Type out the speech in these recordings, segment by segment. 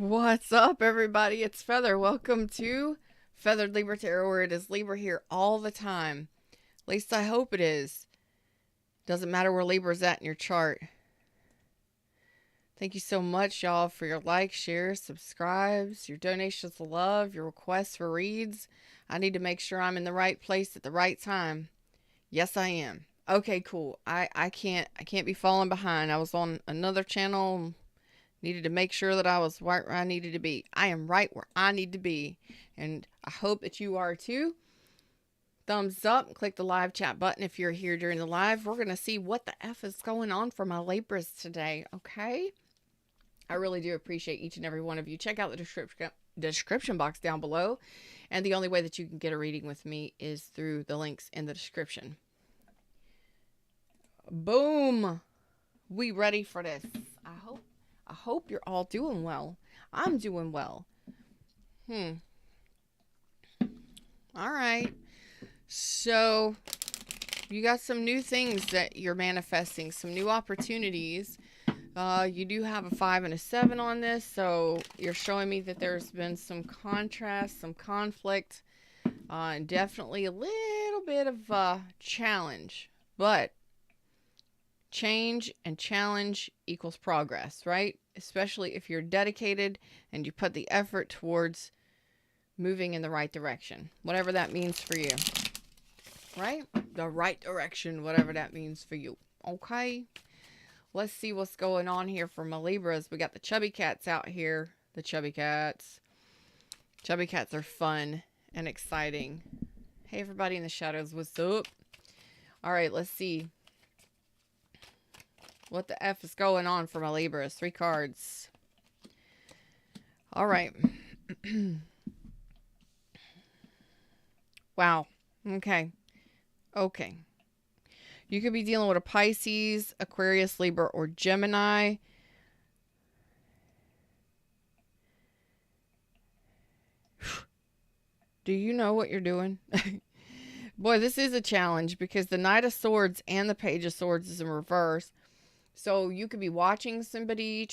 What's up, everybody? It's Feather. Welcome to Feathered Libra Tarot, where it is Libra here all the time. At least I hope it is. Doesn't matter where Libra's at in your chart. Thank you so much, y'all, for your likes, shares, subscribes, your donations of love, your requests for reads. I need to make sure I'm in the right place at the right time. Yes, I am. Okay, cool. I can't be falling behind. I was on another channel. Needed to make sure that I was right where I needed to be. I am right where I need to be. And I hope that you are too. Thumbs up. Click the live chat button if you're here during the live. We're going to see what the F is going on for my Libras today. Okay? I really do appreciate each and every one of you. Check out the description box down below. And the only way that you can get a reading with me is through the links in the description. Boom. We ready for this. I hope you're all doing well. I'm doing well. All right. So, you got some new things that you're manifesting, some new opportunities. You do have a 5 and a 7 on this, so you're showing me that there's been some contrast, some conflict, and definitely a little bit of challenge. But change and challenge equals progress, right? Especially if you're dedicated and you put the effort towards moving in the right direction, whatever that means for you, right? The right direction, whatever that means for you. Okay, let's see what's going on here for my Libras. We got the chubby cats out here. The chubby cats are fun and exciting. Hey, everybody in the shadows, what's up? All right, let's see what the F is going on for my Libras. 3 cards. All right. Wow. Okay. You could be dealing with a Pisces, Aquarius, Libra, or Gemini. Do you know what you're doing? Boy, this is a challenge because the Knight of Swords and the Page of Swords is in reverse. So you could be watching somebody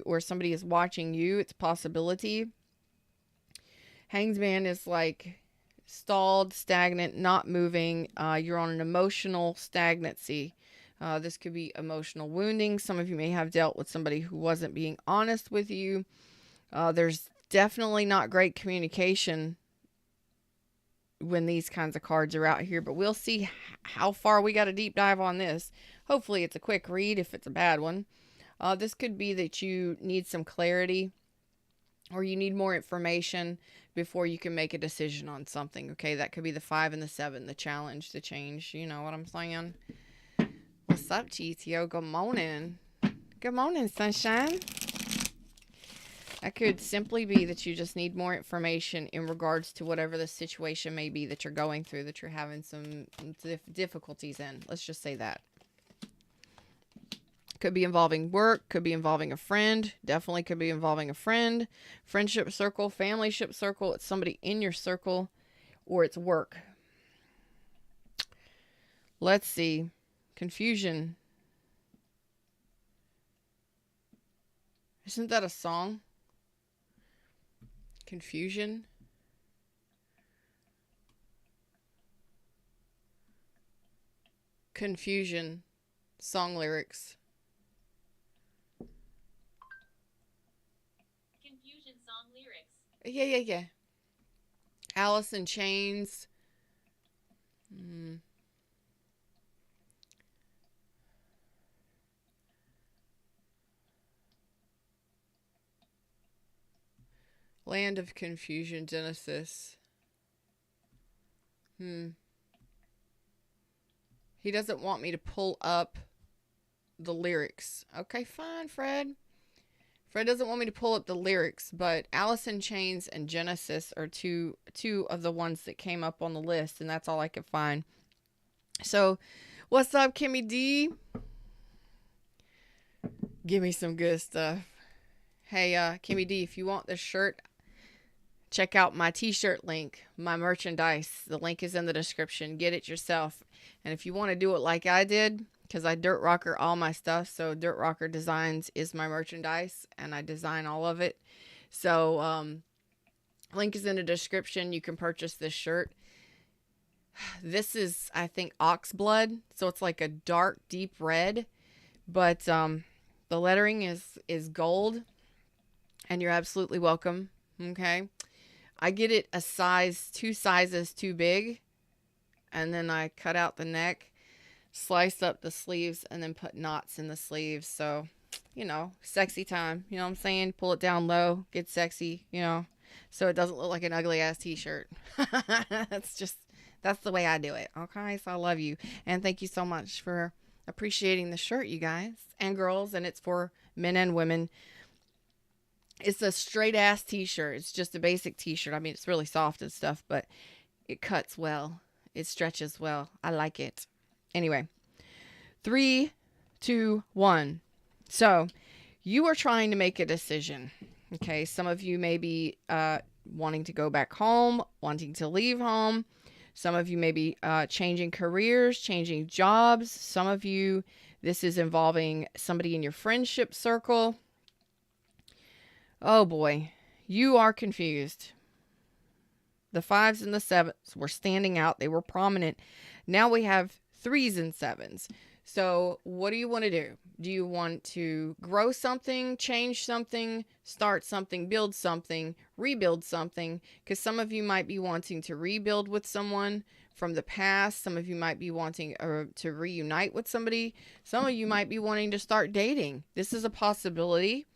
or somebody is watching you. It's a possibility. Hanged Man is like stalled, stagnant, not moving. You're on an emotional stagnancy. This could be emotional wounding. Some of you may have dealt with somebody who wasn't being honest with you. There's definitely not great communication when these kinds of cards are out here, but we'll see how far we got a deep dive on this. Hopefully it's a quick read if it's a bad one. This could be that you need some clarity or you need more information before you can make a decision on something. Okay, that could be the 5 and the 7, the challenge, the change. You know what I'm saying? What's up, GTO? Good morning. Good morning, sunshine. That could simply be that you just need more information in regards to whatever the situation may be that you're going through, that you're having some difficulties in. Let's just say that. Could be involving work, could be involving a friend, definitely could be involving a friend, friendship circle, family ship circle, it's somebody in your circle, or it's work. Let's see. Confusion. Isn't that a song? Confusion. Confusion. Song lyrics. Confusion song lyrics. Yeah. Alice in Chains. Land of Confusion, Genesis. He doesn't want me to pull up the lyrics. Okay, fine, Fred. Fred doesn't want me to pull up the lyrics, but Alice in Chains and Genesis are two of the ones that came up on the list, and that's all I could find. So, what's up, Kimmy D? Give me some good stuff. Hey, Kimmy D, if you want this shirt, check out my t-shirt link, my merchandise. The link is in the description. Get it yourself. And if you want to do it like I did, because I dirt rocker all my stuff, so Dirt Rocker Designs is my merchandise, and I design all of it. So, link is in the description. You can purchase this shirt. This is, I think, ox blood. So it's like a dark, deep red. But the lettering is gold. And you're absolutely welcome. Okay. I get it a size, 2 sizes too big. And then I cut out the neck, slice up the sleeves, and then put knots in the sleeves. So, sexy time. You know what I'm saying? Pull it down low, get sexy, so it doesn't look like an ugly ass t-shirt. That's the way I do it. Okay. So I love you. And thank you so much for appreciating the shirt, you guys and girls. And it's for men and women. It's a straight ass t-shirt. It's just a basic t-shirt. I mean, it's really soft and stuff, but it cuts well. It stretches well. I like it. Anyway, 3, 2, 1. So you are trying to make a decision. Okay. Some of you may be wanting to go back home, wanting to leave home. Some of you may be changing careers, changing jobs. Some of you, this is involving somebody in your friendship circle. Oh boy, you are confused. The 5s and the 7s were standing out. They were prominent. Now we have 3s and 7s. So what do you want to do? Do you want to grow something, change something, start something, build something, rebuild something? Because some of you might be wanting to rebuild with someone from the past. Some of you might be wanting to reunite with somebody. Some of you might be wanting to start dating. This is a possibility.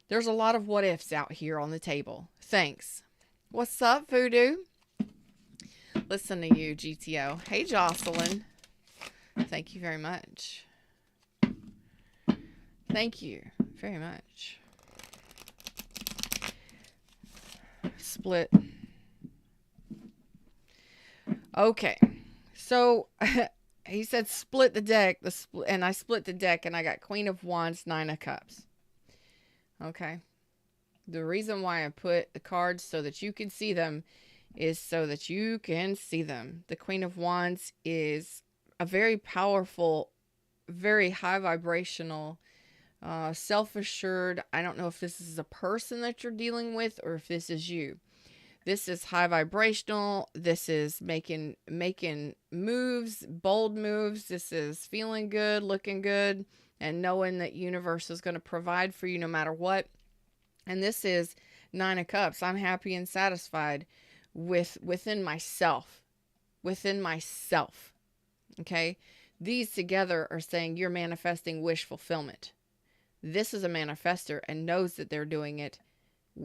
There's a lot of what ifs out here on the table. Thanks. What's up, Voodoo? Listen to you, GTO. Hey, Jocelyn. Thank you very much. Thank you very much. Split. Okay. So, he said split the deck. And I split the deck and I got Queen of Wands, 9 of Cups. Okay. The reason why I put the cards so that you can see them is so that you can see them. The Queen of Wands is a very powerful, very high vibrational, self-assured. I don't know if this is a person that you're dealing with or if this is you. This is high vibrational. This is making moves, bold moves. This is feeling good, looking good, and knowing that universe is going to provide for you no matter what. And this is 9 of Cups. I'm happy and satisfied within myself. Within myself. Okay? These together are saying you're manifesting wish fulfillment. This is a manifester and knows that they're doing it.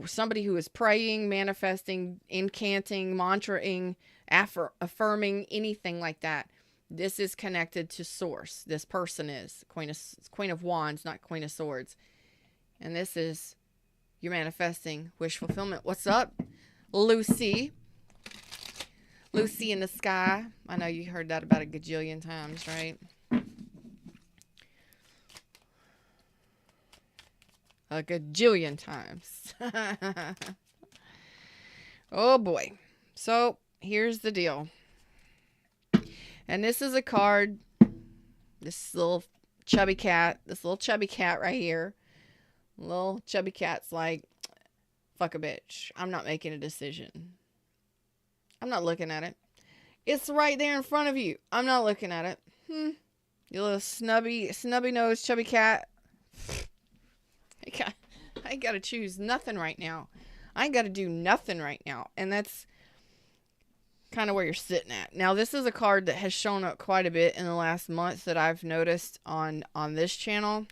Somebody who is praying, manifesting, incanting, mantraing, affirming, anything like that. This is connected to source. This person is Queen of Wands, not Queen of Swords. And this is you're manifesting wish fulfillment. What's up, Lucy? Lucy in the sky. I know you heard that about a gajillion times, right? A gajillion times. Oh boy. So here's the deal. And this is a card. This little chubby cat right here. Little chubby cat's like, fuck a bitch. I'm not making a decision. I'm not looking at it. It's right there in front of you. I'm not looking at it. You little snubby nosed chubby cat. I ain't got to choose nothing right now. I ain't got to do nothing right now. And that's kind of where you're sitting at. Now, this is a card that has shown up quite a bit in the last month that I've noticed on this channel.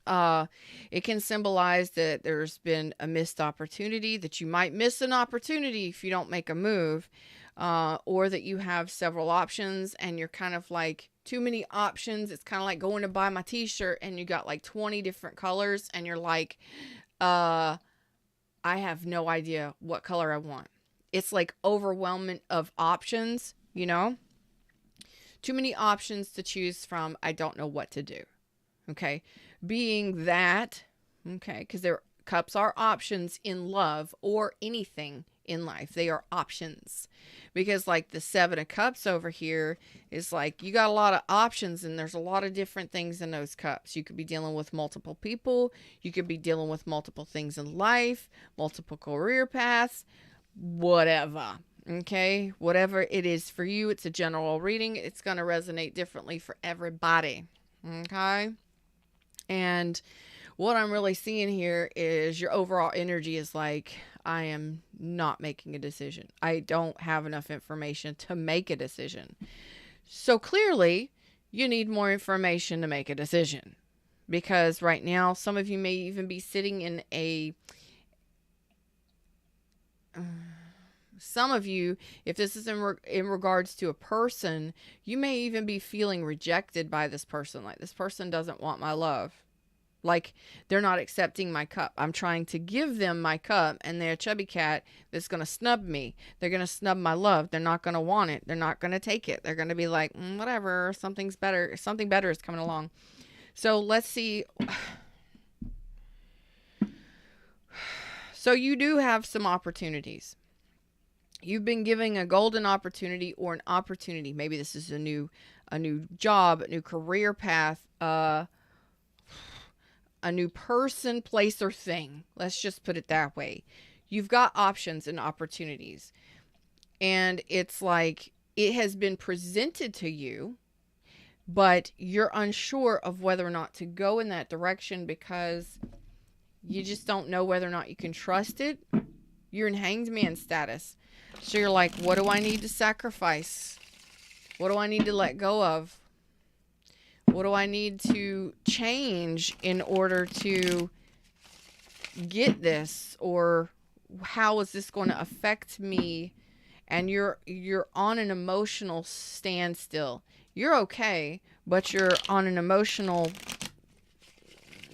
It can symbolize that there's been a missed opportunity, that you might miss an opportunity if you don't make a move, or that you have several options and you're kind of like too many options. It's kind of like going to buy my t-shirt and you got like 20 different colors and you're like, I have no idea what color I want. It's like overwhelming of options, you know, too many options to choose from. I don't know what to do. Okay. Being that, okay, because their cups are options in love or anything in life. They are options. Because like the 7 of Cups over here is like you got a lot of options, and there's a lot of different things in those cups. You could be dealing with multiple people. You could be dealing with multiple things in life, multiple career paths, whatever. Okay, whatever it is for you, it's a general reading. It's going to resonate differently for everybody. Okay, and what I'm really seeing here is your overall energy is like, I am not making a decision. I don't have enough information to make a decision. So clearly, you need more information to make a decision. Because right now, some of you may even be sitting in a... some of you, if this is in regards to a person, you may even be feeling rejected by this person. Like, this person doesn't want my love. Like, they're not accepting my cup. I'm trying to give them my cup, and they're a chubby cat that's going to snub me. They're going to snub my love. They're not going to want it. They're not going to take it. They're going to be like, whatever, something's better. Something better is coming along. So let's see. So you do have some opportunities. You've been giving a golden opportunity or an opportunity. Maybe this is a new job, a new career path, a new person, place, or thing. Let's just put it that way. You've got options and opportunities. And it's like it has been presented to you, but you're unsure of whether or not to go in that direction because you just don't know whether or not you can trust it. You're in hanged man status. So you're like, what do I need to sacrifice? What do I need to let go of? What do I need to change in order to get this? Or how is this going to affect me? And you're on an emotional standstill. You're okay, but you're on an emotional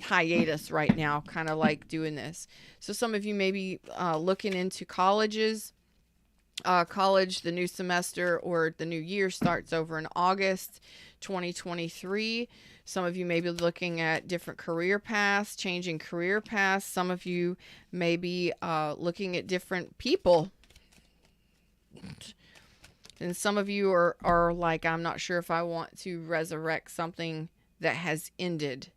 hiatus right now, kind of like doing this. So some of you may be looking into colleges. College, the new semester or the new year starts over in August 2023. Some of you may be looking at different career paths, changing career paths. Some of you may be looking at different people. And some of you are like, I'm not sure if I want to resurrect something that has ended.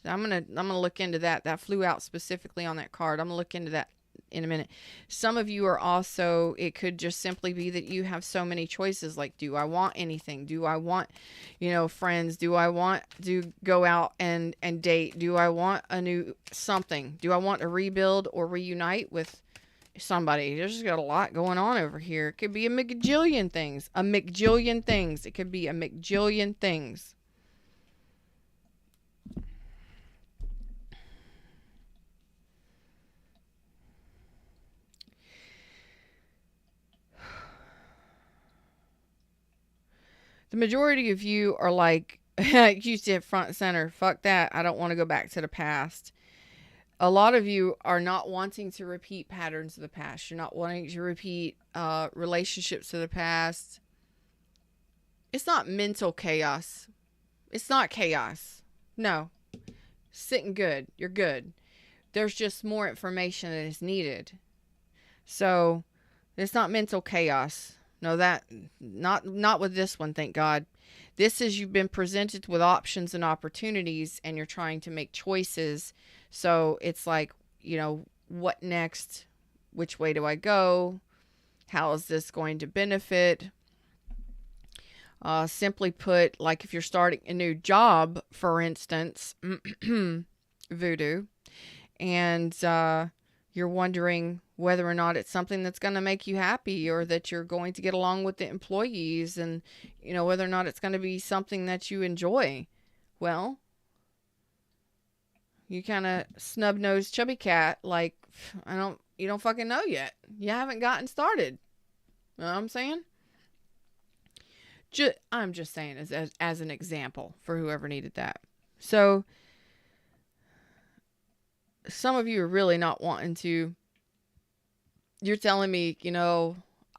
So I'm gonna look into that. That flew out specifically on that card. I'm gonna look into that in a minute. Some of you are also, it could just simply be that you have so many choices. Like, do I want anything? Do I want, friends? Do I want to go out and date? Do I want a new something? Do I want to rebuild or reunite with somebody? There's just got a lot going on over here. It could be a McJillion things. It could be a McJillion things. The majority of you are like, you said front and center, fuck that. I don't want to go back to the past. A lot of you are not wanting to repeat patterns of the past. You're not wanting to repeat relationships of the past. It's not mental chaos. It's not chaos. No. Sitting good. You're good. There's just more information that is needed. So, it's not mental chaos. No, that not with this one, thank God. This is you've been presented with options and opportunities and you're trying to make choices. So it's like, what next? Which way do I go? How is this going to benefit? Simply put, like if you're starting a new job, for instance, voodoo, and you're wondering whether or not it's something that's going to make you happy or that you're going to get along with the employees and, whether or not it's going to be something that you enjoy. Well, you kind of snub-nosed chubby cat, like, you don't fucking know yet. You haven't gotten started. You know what I'm saying? I'm just saying as an example for whoever needed that. So, some of you are really not wanting to. You're telling me,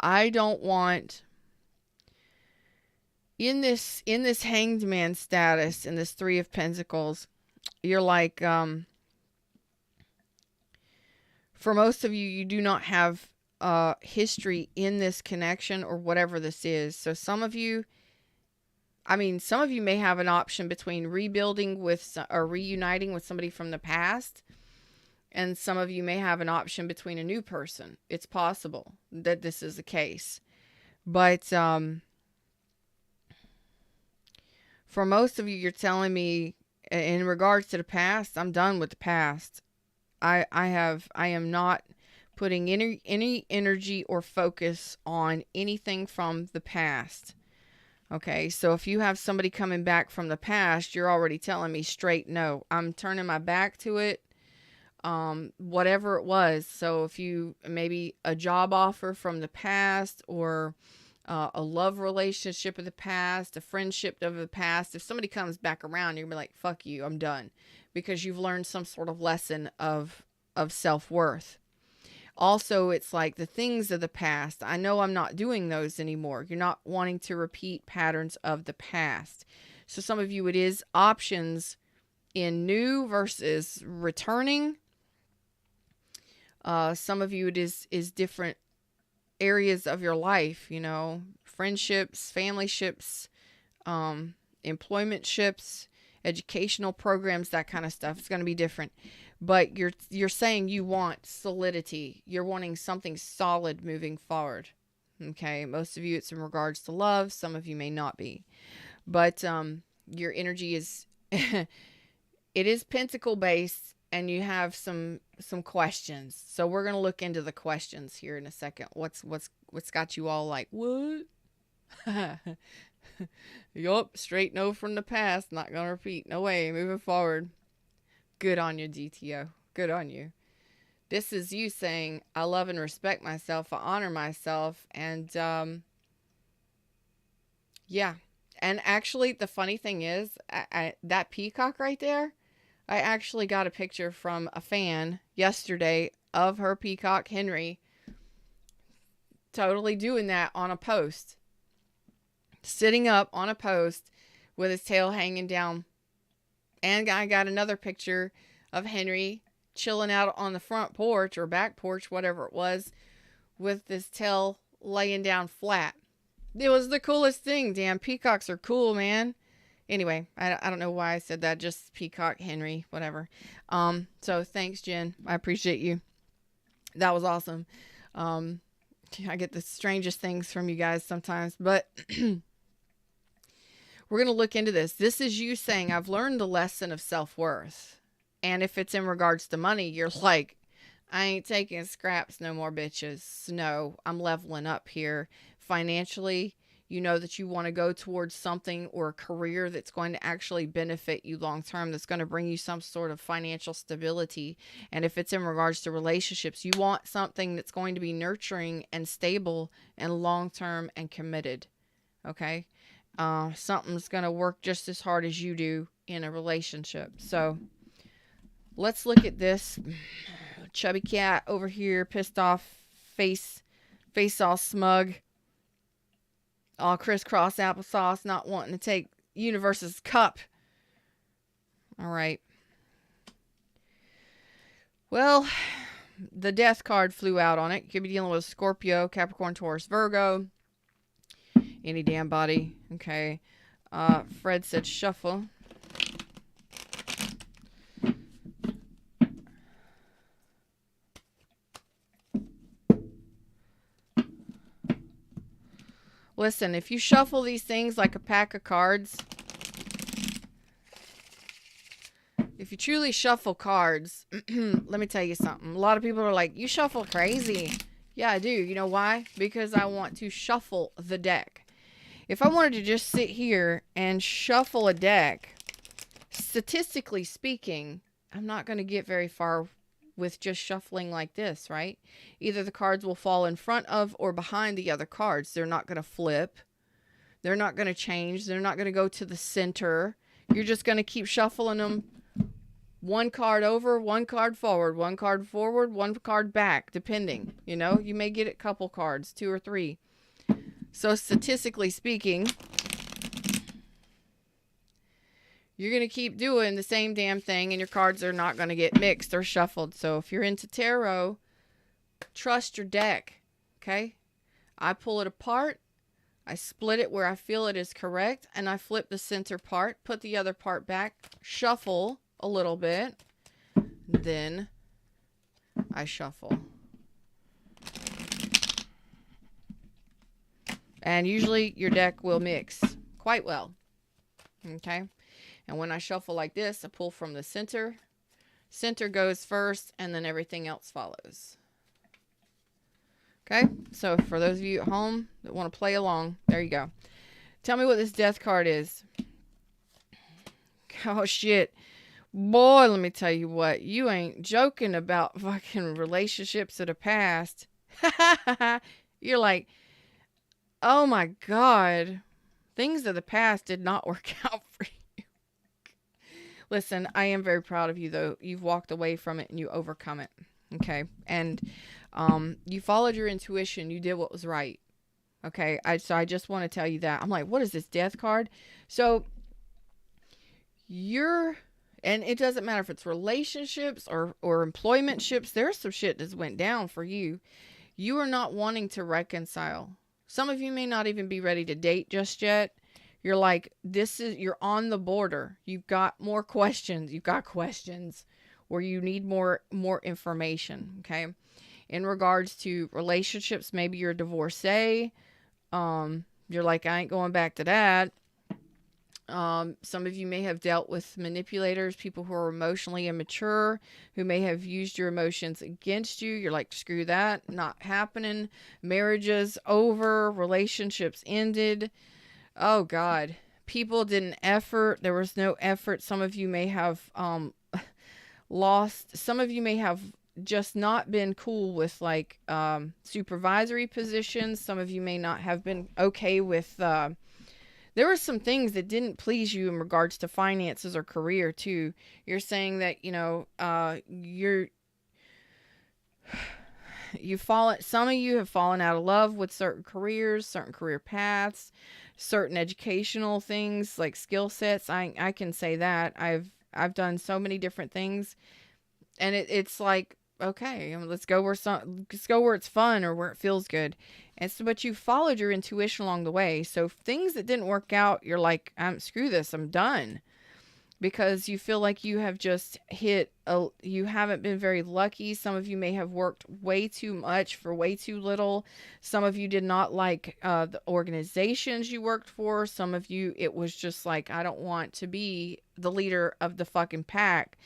I don't want in this hanged man status, in this 3 of Pentacles, you're like, for most of you, you do not have history in this connection or whatever this is. So some of you may have an option between rebuilding with or reuniting with somebody from the past. And some of you may have an option between a new person. It's possible that this is the case. But for most of you, you're telling me in regards to the past, I'm done with the past. I am not putting any energy or focus on anything from the past. Okay, so if you have somebody coming back from the past, you're already telling me straight no. I'm turning my back to it. Whatever it was. So if you maybe a job offer from the past, or a love relationship of the past, a friendship of the past, if somebody comes back around, you're gonna be like, fuck you, I'm done, because you've learned some sort of lesson of self-worth. Also, it's like the things of the past, I know I'm not doing those anymore. You're not wanting to repeat patterns of the past. So some of you, it is options in new versus returning. Some of you, it is different areas of your life, friendships, family ships, employment ships, educational programs, that kind of stuff. It's going to be different. But you're saying you want solidity. You're wanting something solid moving forward. Okay, most of you, it's in regards to love. Some of you may not be. But your energy is it is pentacle based. And you have some questions. So we're going to look into the questions here in a second. What's got you all like, what? Yup, straight no from the past. Not going to repeat. No way. Moving forward. Good on you, DTO. Good on you. This is you saying, I love and respect myself. I honor myself. And, yeah. And actually, the funny thing is, that peacock right there, I actually got a picture from a fan yesterday of her peacock, Henry, totally doing that on a post. Sitting up on a post with his tail hanging down. And I got another picture of Henry chilling out on the front porch or back porch, whatever it was, with his tail laying down flat. It was the coolest thing. Damn, peacocks are cool, man. Anyway, I don't know why I said that. Just peacock, Henry, whatever. So thanks, Jen. I appreciate you. That was awesome. I get the strangest things from you guys sometimes, but we're going to look into this. This is you saying, I've learned the lesson of self-worth. And if it's in regards to money, you're like, I ain't taking scraps no more, bitches. No, I'm leveling up here financially. You know that you want to go towards something or a career that's going to actually benefit you long term, that's going to bring you some sort of financial stability. And if it's in regards to relationships, you want something that's going to be nurturing and stable and long term and committed. Okay? Something's going to work just as hard as you do in a relationship. So let's look at this. Chubby cat over here, pissed off, face all smug. All crisscross applesauce, not wanting to take universe's cup. All right. Well, the death card flew out on it. Could be dealing with Scorpio, Capricorn, Taurus, Virgo. Any damn body. Okay. Fred said shuffle. Listen, if you shuffle these things like a pack of cards, if you truly shuffle cards, let me tell you something. A lot of people are like, you shuffle crazy. Yeah, I do. You know why? Because I want to shuffle the deck. If I wanted to just sit here and shuffle a deck, statistically speaking, I'm not going to get very far with just shuffling like this, right? Either the cards will fall in front of or behind the other cards. They're not going to flip. They're not going to change. They're not going to go to the center. You're just going to keep shuffling them. One card over, one card forward, one card forward, one card back, depending. You know, you may get a couple cards, 2 or 3. So statistically speaking, you're going to keep doing the same damn thing, and your cards are not going to get mixed or shuffled. So if you're into tarot, trust your deck. Okay? I pull it apart. I split it where I feel it is correct, and I flip the center part, put the other part back, shuffle a little bit, then I shuffle. And usually your deck will mix quite well. Okay? And when I shuffle like this, I pull from the center. Center goes first, and then everything else follows. Okay? So for those of you at home that want to play along, there you go. Tell me what this death card is. Oh, shit. Boy, let me tell you what. You ain't joking about fucking relationships of the past. You're like, oh my God. Things of the past did not work out for you. Listen, I am very proud of you, though. You've walked away from it and you overcome it. Okay? And you followed your intuition. You did what was right. Okay? So I just want to tell you that. I'm like, what is this death card? So and it doesn't matter if it's relationships or employment ships. There's some shit that's went down for you. You are not wanting to reconcile. Some of you may not even be ready to date just yet. You're like, you're on the border. You've got more questions. You've got questions where you need more information. Okay. In regards to relationships, maybe you're a divorcee. You're like, I ain't going back to that. Some of you may have dealt with manipulators, people who are emotionally immature, who may have used your emotions against you. You're like, screw that, not happening. Marriages over, relationships ended. Oh God, people didn't effort. There was no effort. Some of you may have lost. Some of you may have just not been cool with like supervisory positions. Some of you may not have been okay with there were some things that didn't please you in regards to finances or career too. You're saying that, some of you have fallen out of love with certain careers, certain career paths, certain educational things like skill sets. I can say that I've done so many different things, and it's like, okay, let's go where it's fun or where it feels good. And so, but you followed your intuition along the way. So things that didn't work out, you're like, screw this, I'm done. Because you feel like you have just you haven't been very lucky. Some of you may have worked way too much for way too little. Some of you did not like the organizations you worked for. Some of you, it was just like, I don't want to be the leader of the fucking pack.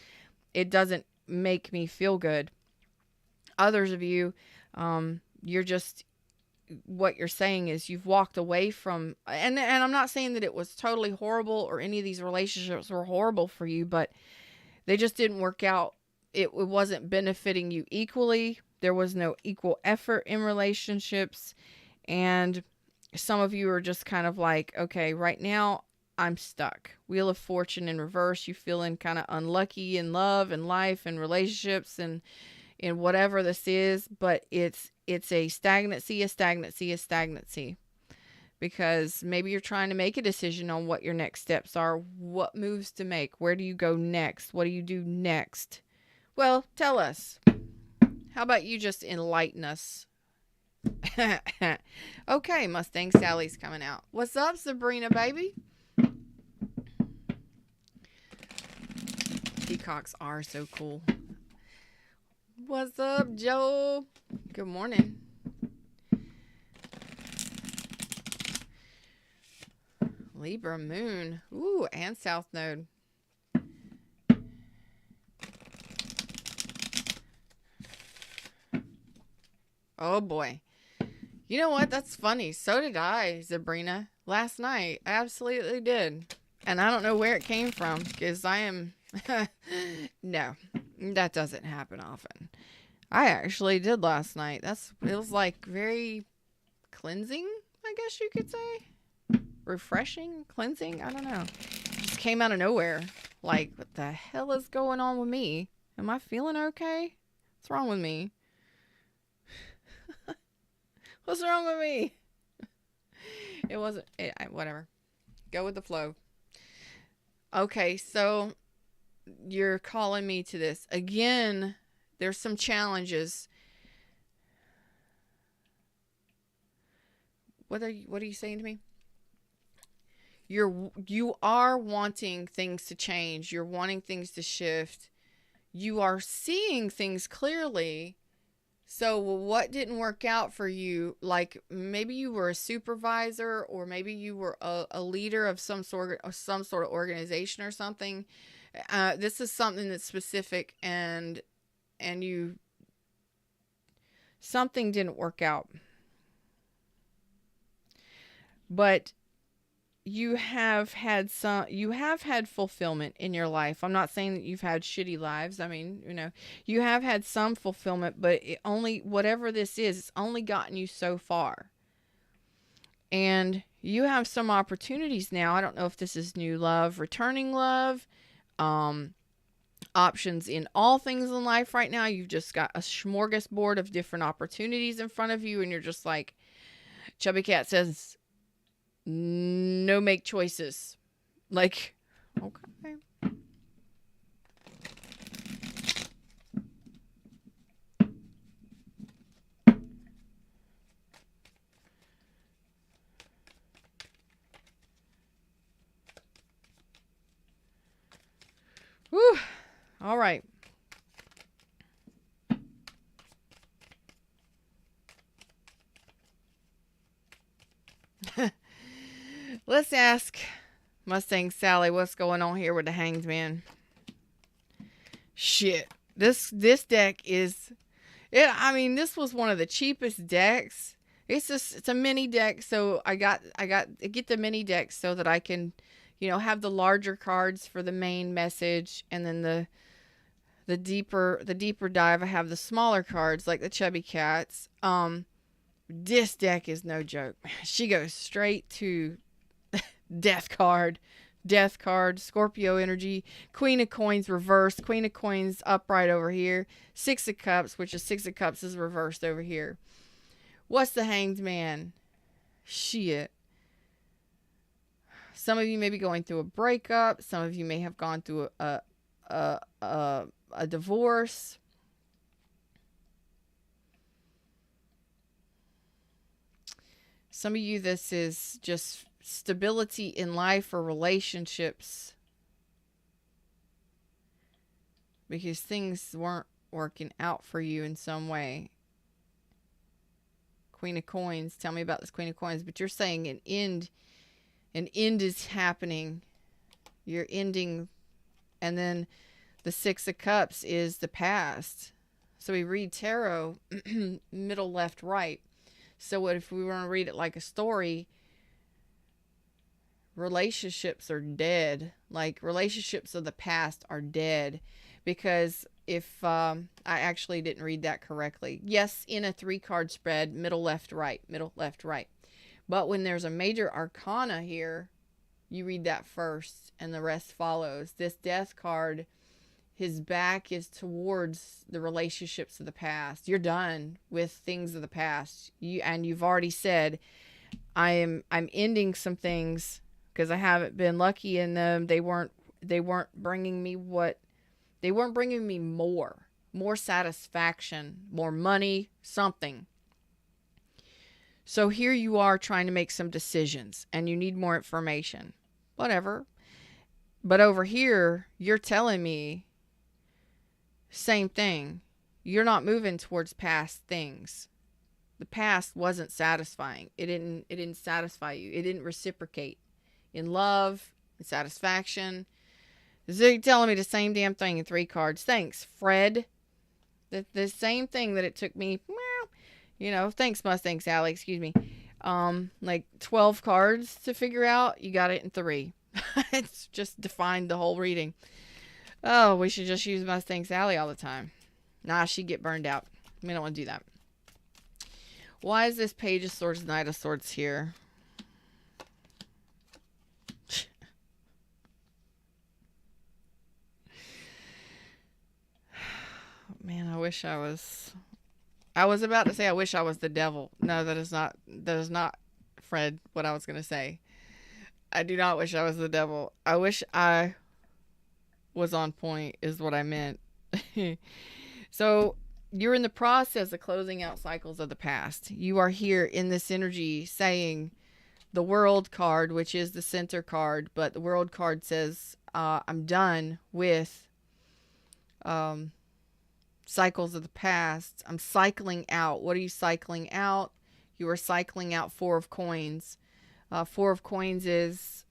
It doesn't make me feel good. Others of you, you're just, what you're saying is you've walked away from, and I'm not saying that it was totally horrible or any of these relationships were horrible for you, but they just didn't work out. It wasn't benefiting you equally. There was no equal effort in relationships. And some of you are just kind of like, okay, right now I'm stuck. Wheel of Fortune in reverse. You feeling kind of unlucky in love and life and relationships and in whatever this is, but it's a stagnancy, because maybe you're trying to make a decision on what your next steps are, what moves to make, where do you go next, what do you do next? Well, tell us. How about you just enlighten us? Okay, Mustang Sally's coming out. What's up, Sabrina, baby? Peacocks are so cool. What's up, Joe? Good morning. Libra moon. Ooh, and south node. Oh boy. You know what? That's funny. So did I, Sabrina. Last night. I absolutely did. And I don't know where it came from, because I am... No, that doesn't happen often. I actually did last night. It was like very cleansing, I guess you could say. Refreshing, cleansing, I don't know. Just came out of nowhere. Like, what the hell is going on with me? Am I feeling okay? What's wrong with me? What's wrong with me? It wasn't, whatever. Go with the flow. Okay, so you're calling me to this. Again, there's some challenges. what are you saying to me? You are wanting things to change. You're wanting things to shift. You are seeing things clearly. So what didn't work out for you? Like maybe you were a supervisor, or maybe you were a leader of some sort of organization or something. This is something that's specific, and you something didn't work out. But you have had fulfillment in your life. I'm not saying that you've had shitty lives. I mean, you have had some fulfillment, but whatever this is, it's only gotten you so far. And you have some opportunities now. I don't know if this is new love, returning love, options in all things in life right now. You've just got a smorgasbord of different opportunities in front of you, and you're just like, Chubby Cat says, no make choices. Like, okay. Whew. All right. Let's ask Mustang Sally what's going on here with the Hanged Man. Shit. This deck is... this was one of the cheapest decks. It's a mini deck, so I get the mini deck so that I can, have the larger cards for the main message, and then the deeper dive, I have the smaller cards like the Chubby Cats. This deck is no joke. She goes straight to Death card, Scorpio energy, Queen of Coins reversed, Queen of Coins upright over here, Six of Cups, which is Six of Cups is reversed over here. What's the Hanged Man? Shit. Some of you may be going through a breakup. Some of you may have gone through a divorce. Some of you, this is just stability in life or relationships, because things weren't working out for you in some way. Queen of Coins, tell me about this Queen of Coins. But you're saying an end is happening. You're ending. And then the Six of Cups is the past. So we read tarot middle, left, right. So what if we want to read it like a story? Relationships are dead. Like, relationships of the past are dead. Because if I actually didn't read that correctly. Yes, in a 3-card spread, middle, left, right. Middle, left, right. But when there's a major arcana here, you read that first and the rest follows. This Death card, his back is towards the relationships of the past. You're done with things of the past. You've already said, I'm ending some things because I haven't been lucky in them. They weren't bringing me more satisfaction, more money, something. So here you are trying to make some decisions and you need more information. Whatever. But over here, you're telling me same thing. You're not moving towards past things. The past wasn't satisfying. It didn't satisfy you. It didn't reciprocate in love and satisfaction. So you're telling me the same damn thing in 3 cards. Thanks, Fred. The same thing that it took me, thanks, Mustang Sally, excuse me. Like 12 cards to figure out. You got it in 3. It's just defined the whole reading. Oh, we should just use Mustang Sally all the time. Nah, she'd get burned out. We don't want to do that. Why is this Page of Swords, Knight of Swords here? Man, I wish I was about to say I wish I was the devil. No, that is not Fred, what I was going to say. I do not wish I was the devil. I wish I was on point is what I meant. So you're in the process of closing out cycles of the past. You are here in this energy saying the World card, which is the center card, but the World card says, I'm done with um, cycles of the past. I'm cycling out. What are you cycling out? You are cycling out Four of Coins. Four of Coins is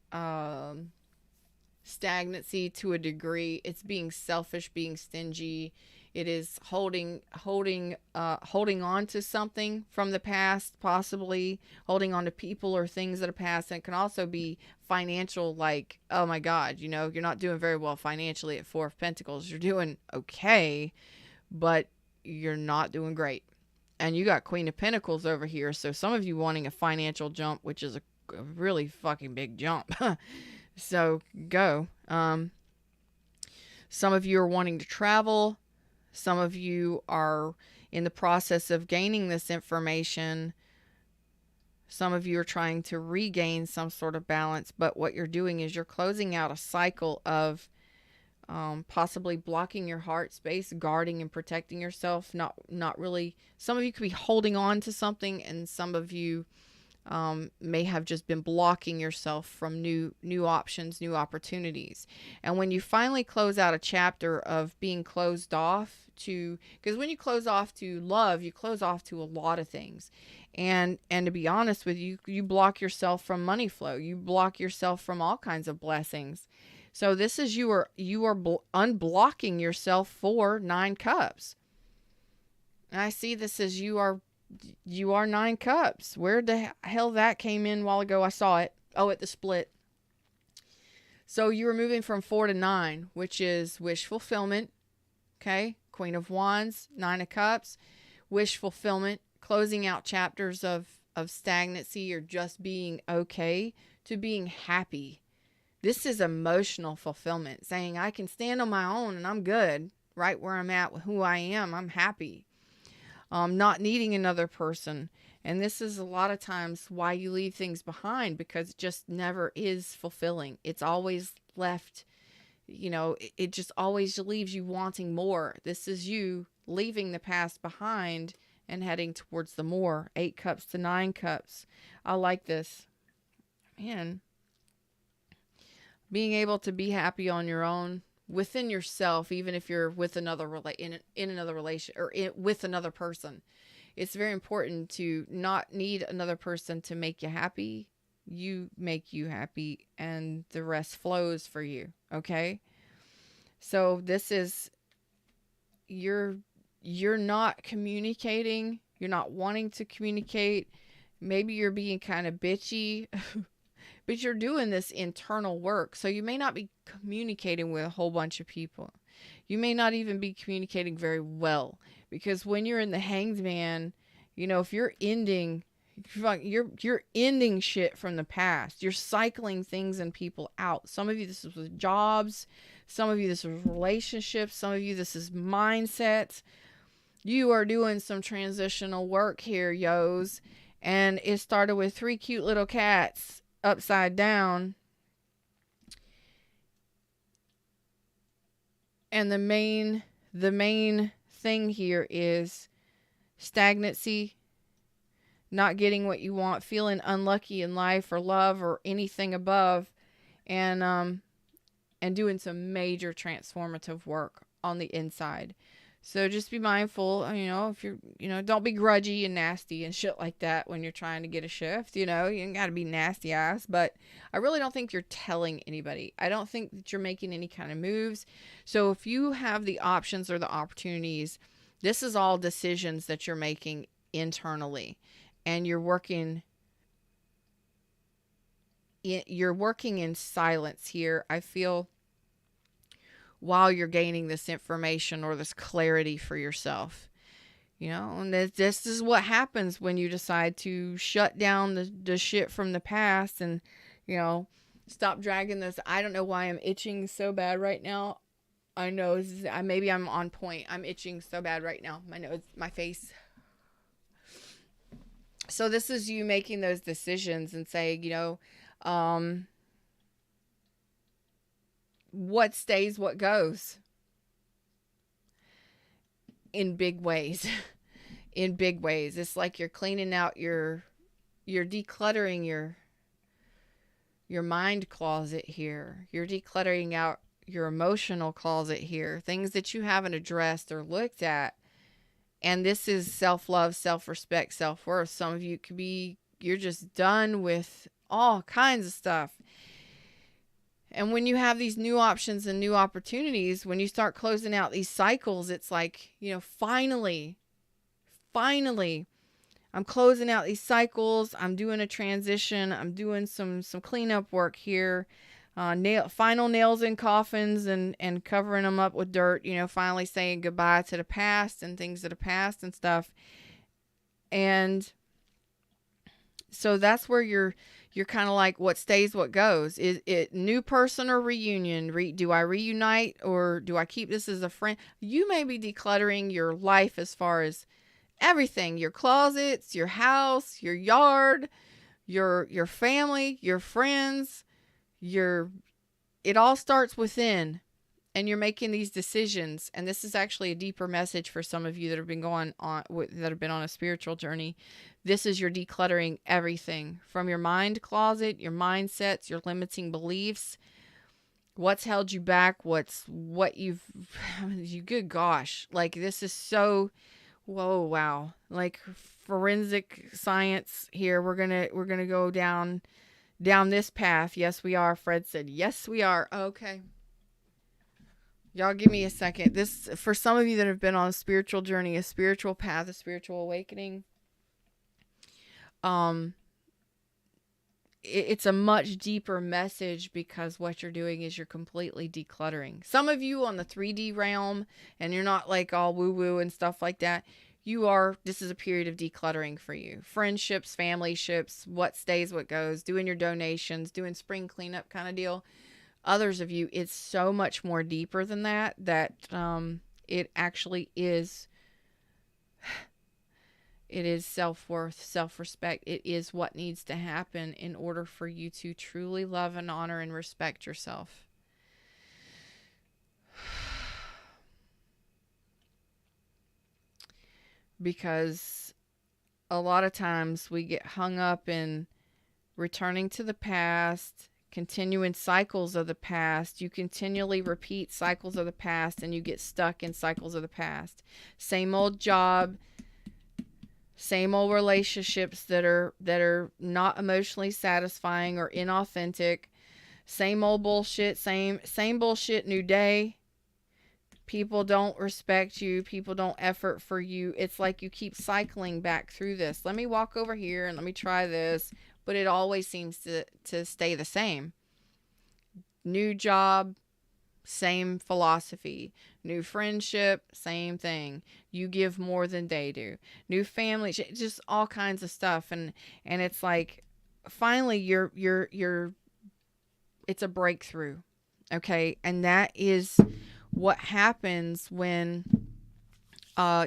stagnancy to a degree. It's being selfish, being stingy. It is holding on to something from the past, possibly holding on to people or things that are past. And it can also be financial, like, oh my God, you're not doing very well financially at Four of Pentacles. You're doing okay, but you're not doing great. And you got Queen of Pentacles over here. So some of you wanting a financial jump, which is a really fucking big jump. So go. Some of you are wanting to travel. Some of you are in the process of gaining this information. Some of you are trying to regain some sort of balance. But what you're doing is you're closing out a cycle of possibly blocking your heart space, guarding and protecting yourself. Not really. Some of you could be holding on to something, and some of you may have just been blocking yourself from new options, new opportunities. And when you finally close out a chapter of being closed off to, because when you close off to love, you close off to a lot of things. And to be honest with you, you block yourself from money flow. You block yourself from all kinds of blessings. So this is you are unblocking yourself for 9 cups. And I see this as you are 9 cups. Where the hell that came in a while ago? I saw it. Oh, at the split. So you were moving from 4 to 9, which is wish fulfillment. Okay. Queen of Wands, 9 of Cups, wish fulfillment, closing out chapters of stagnancy or just being okay to being happy. This is emotional fulfillment, saying I can stand on my own and I'm good right where I'm at with who I am. I'm happy. Not needing another person. And this is a lot of times why you leave things behind, because it just never is fulfilling. It's always left, it just always leaves you wanting more. This is you leaving the past behind and heading towards the more. 8 cups to 9 cups. I like this. Man, being able to be happy on your own within yourself, even if you're with another in another relation or with another person. It's very important to not need another person to make you happy. You make you happy and the rest flows for you. Okay. So this is, you're not communicating. You're not wanting to communicate. Maybe you're being kind of bitchy, but you're doing this internal work. So you may not be communicating with a whole bunch of people. You may not even be communicating very well, because when you're in the Hanged Man, if you're ending, you're ending shit from the past. You're cycling things and people out. Some of you, this is with jobs. Some of you, this is relationships. Some of you, this is mindset. You are doing some transitional work here, yos. And it started with 3 cute little cats upside down. And the main thing here is stagnancy, not getting what you want, feeling unlucky in life or love or anything above, and doing some major transformative work on the inside. So just be mindful, if you're, don't be grudgy and nasty and shit like that when you're trying to get a shift. You ain't got to be nasty ass, but I really don't think you're telling anybody. I don't think that you're making any kind of moves. So if you have the options or the opportunities, this is all decisions that you're making internally, and you're working in silence here. I feel, while you're gaining this information or this clarity for yourself, and this is what happens when you decide to shut down the shit from the past and, stop dragging this. I don't know why I'm itching so bad right now. I know maybe I'm on point. I'm itching so bad right now. My nose, my face. So this is you making those decisions and saying, what stays, what goes. in big ways. In big ways. It's like you're cleaning out you're decluttering your mind closet here. You're decluttering out your emotional closet here. Things that you haven't addressed or looked at. And this is self-love, self-respect, self-worth. Some of you could be, you're just done with all kinds of stuff. And when you have these new options and new opportunities, when you start closing out these cycles, it's like, finally, I'm closing out these cycles. I'm doing a transition. I'm doing some cleanup work here. Final nails in coffins and covering them up with dirt, finally saying goodbye to the past and things that are past and stuff. And so that's where you're kind of like, what stays, what goes. Is it new person or reunion? Do I reunite or do I keep this as a friend? You may be decluttering your life as far as everything, your closets, your house, your yard, your family, your friends, it all starts within, and you're making these decisions. And this is actually a deeper message for some of you that have been that have been on a spiritual journey. This is your decluttering everything from your mind closet, your mindsets, your limiting beliefs, what's held you back, good gosh, like this is so, whoa, wow, like forensic science here. We're gonna go down this path. Yes, we are. Fred said, yes, we are. Okay. Y'all give me a second. This, for some of you that have been on a spiritual journey, a spiritual path, a spiritual awakening, it's a much deeper message, because what you're doing is you're completely decluttering. Some of you on the 3D realm, and you're not like all woo woo and stuff like that. This is a period of decluttering for you. Friendships, family ships, what stays, what goes, doing your donations, doing spring cleanup kind of deal. Others of you, it's so much more deeper than that, it actually is, it is self-worth, self-respect. It is what needs to happen in order for you to truly love and honor and respect yourself. Because a lot of times we get hung up in returning to the past, continuing cycles of the past. You continually repeat cycles of the past, and you get stuck in cycles of the past. Same old job, same old relationships that are not emotionally satisfying or inauthentic. Same old bullshit, same bullshit, new day. People don't respect you. People don't effort for you. It's like you keep cycling back through this. Let me walk over here and let me try this. But it always seems to stay the same. New job, same philosophy. New friendship, same thing. You give more than they do. New family, just all kinds of stuff. And it's like, finally it's a breakthrough. Okay. And that is what happens when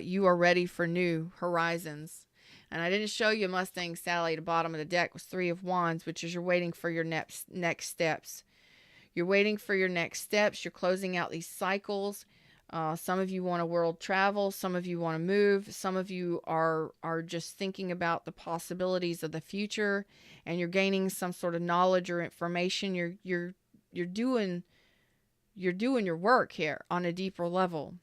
you are ready for new horizons. And I didn't show you Mustang Sally. The bottom of the deck was 3 of Wands, which is you're waiting for your next steps. You're waiting for your next steps. You're closing out these cycles. Some of you want to world travel. Some of you want to move. Some of you are just thinking about the possibilities of the future, and you're gaining some sort of knowledge or information. You're doing your work here on a deeper level.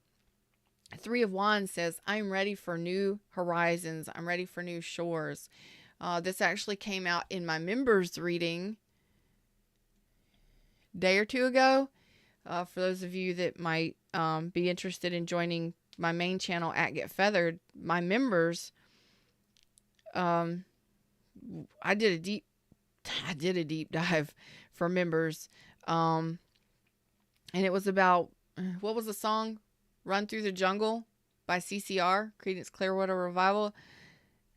3 of Wands says, I'm ready for new horizons. I'm ready for new shores. This actually came out in my members reading a day or two ago. For those of you that might be interested in joining my main channel at Get Feathered, my members, I did a deep dive for members. And it was about, what was the song? Run Through the Jungle by CCR, Creedence Clearwater Revival.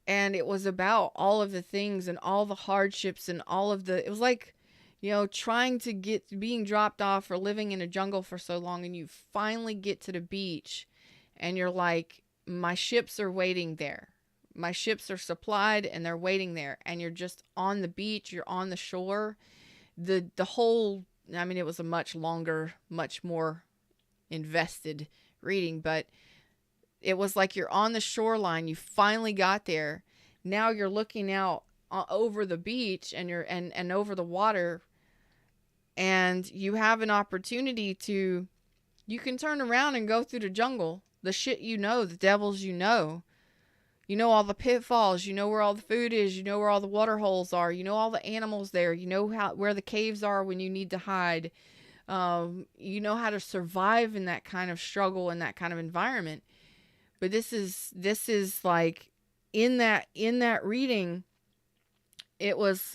And it was about all of the things and all the hardships and it was like, trying to being dropped off or living in a jungle for so long, and you finally get to the beach and you're like, my ships are waiting there. My ships are supplied and they're waiting there. And you're just on the beach, you're on the shore. The whole, it was a much longer, much more invested reading, but It was like you're on the shoreline. You finally got there. Now you're looking out over the beach and and over the water, and you have an opportunity to, you can turn around and go through the jungle. The shit you know, the devils you know. You know all the pitfalls. You know where all the food is. You know where all the water holes are. You know all the animals there. You know where the caves are when you need to hide. You know how to survive in that kind of struggle, in that kind of environment. But this is like, in that reading, it was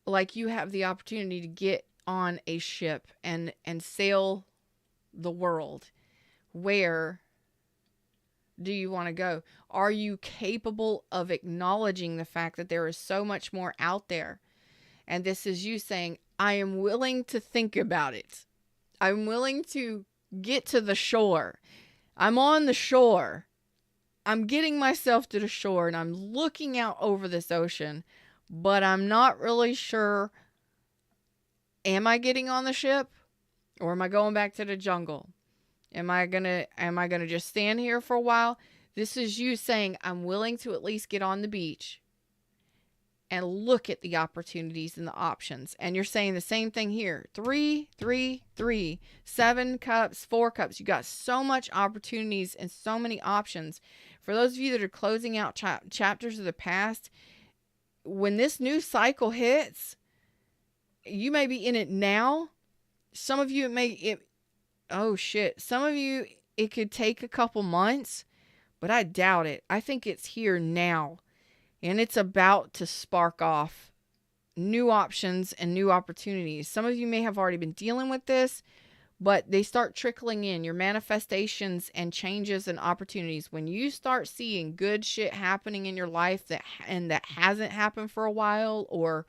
like you have the opportunity to get on a ship and sail the world. Where do you want to go? Are you capable of acknowledging the fact that there is so much more out there? And this is you saying, I am willing to think about it. I'm willing to get to the shore. I'm on the shore. I'm getting myself to the shore and I'm looking out over this ocean, but I'm not really sure. Am I getting on the ship, or am I going back to the jungle? Am I gonna just stand here for a while? This is you saying, I'm willing to at least get on the beach and look at the opportunities and the options. And you're saying the same thing here. 3, 3, 3, 7 cups, 4 cups. You got so much opportunities and so many options. For those of you that are closing out chapters of the past, when this new cycle hits, you may be in it now. Some of you, some of you, it could take a couple months, but I doubt it. I think it's here now. And it's about to spark off new options and new opportunities. Some of you may have already been dealing with this, but they start trickling in, your manifestations and changes and opportunities. When you start seeing good shit happening in your life that hasn't happened for a while, or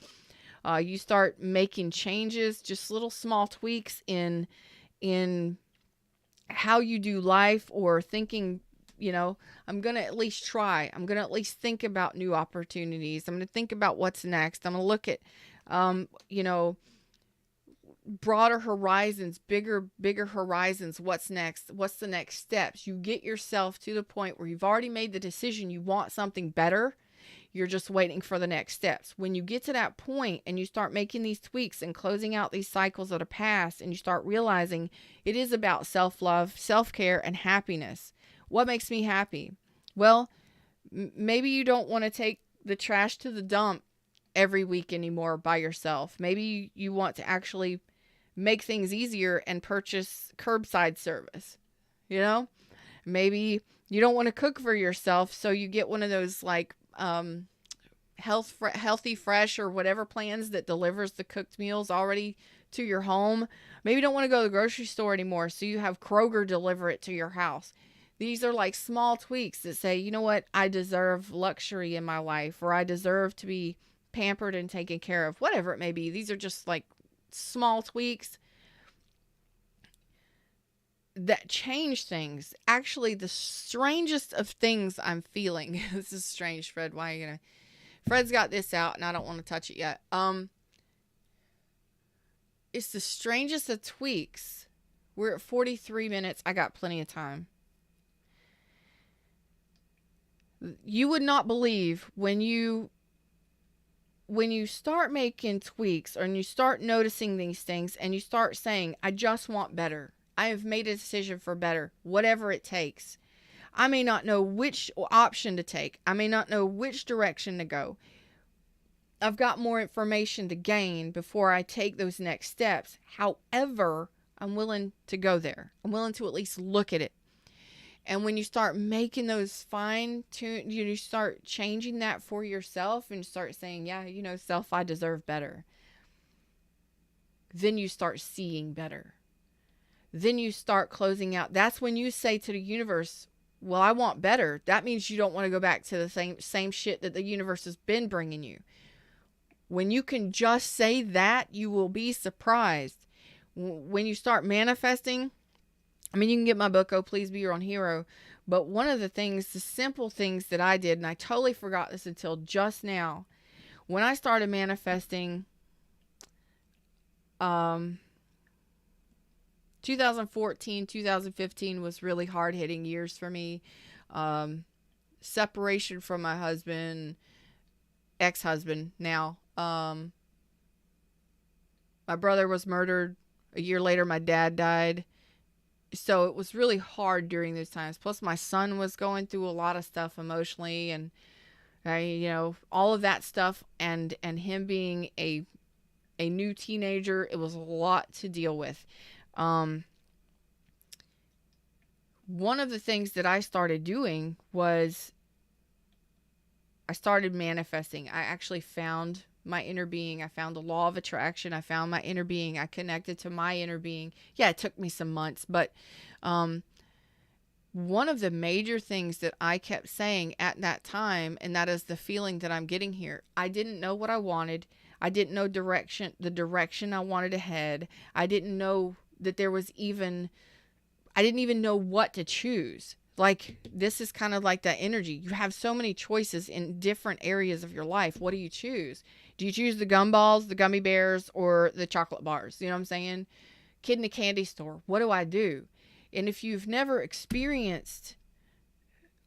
you start making changes, just little small tweaks in how you do life, or thinking, I'm going to at least try. I'm going to at least think about new opportunities. I'm going to think about what's next. I'm going to look at, broader horizons, bigger horizons. What's next? What's the next steps? You get yourself to the point where you've already made the decision. You want something better. You're just waiting for the next steps. When you get to that point and you start making these tweaks and closing out these cycles of the past, and you start realizing it is about self-love, self-care, and happiness. What makes me happy? Well, maybe you don't want to take the trash to the dump every week anymore by yourself. Maybe you want to actually make things easier and purchase curbside service. Maybe you don't want to cook for yourself, so you get one of those like healthy fresh or whatever plans that delivers the cooked meals already to your home. Maybe you don't want to go to the grocery store anymore, so you have Kroger deliver it to your house. These are like small tweaks that say, you know what, I deserve luxury in my life, or I deserve to be pampered and taken care of, whatever it may be. These are just like small tweaks that change things. Actually, the strangest of things I'm feeling, this is strange, Fred, why are you gonna, Fred's got this out and I don't want to touch it yet. It's the strangest of tweaks. We're at 43 minutes. I got plenty of time. You would not believe when you start making tweaks, or you start noticing these things, and you start saying, I just want better. I have made a decision for better, whatever it takes. I may not know which option to take. I may not know which direction to go. I've got more information to gain before I take those next steps. However, I'm willing to go there. I'm willing to at least look at it. And when you start making those fine-tune, you start changing that for yourself and start saying, yeah, self, I deserve better. Then you start seeing better. Then you start closing out. That's when you say to the universe, well, I want better. That means you don't want to go back to the same shit that the universe has been bringing you. When you can just say that, you will be surprised. When you start manifesting, you can get my book, Oh Please Be Your Own Hero. But one of the simple things that I did, and I totally forgot this until just now, when I started manifesting 2 2014, 2015 was really hard hitting years for me. Separation from my husband, ex-husband now. My brother was murdered. A year later, my dad died. So it was really hard during those times. Plus, my son was going through a lot of stuff emotionally, and all of that stuff, and him being a new teenager, it was a lot to deal with. One of the things that I started doing was I started manifesting. I actually found my inner being. I found the law of attraction. I found my inner being. I connected to my inner being. Yeah, it took me some months, but one of the major things that I kept saying at that time, and that is the feeling that I'm getting here. I didn't know what I wanted. I didn't know the direction I wanted to head. I didn't know that I didn't even know what to choose. Like, this is kind of like that energy. You have so many choices in different areas of your life. What do you choose? Do you choose the gumballs, the gummy bears, or the chocolate bars? You know what I'm saying? Kid in a candy store. What do I do? And if you've never experienced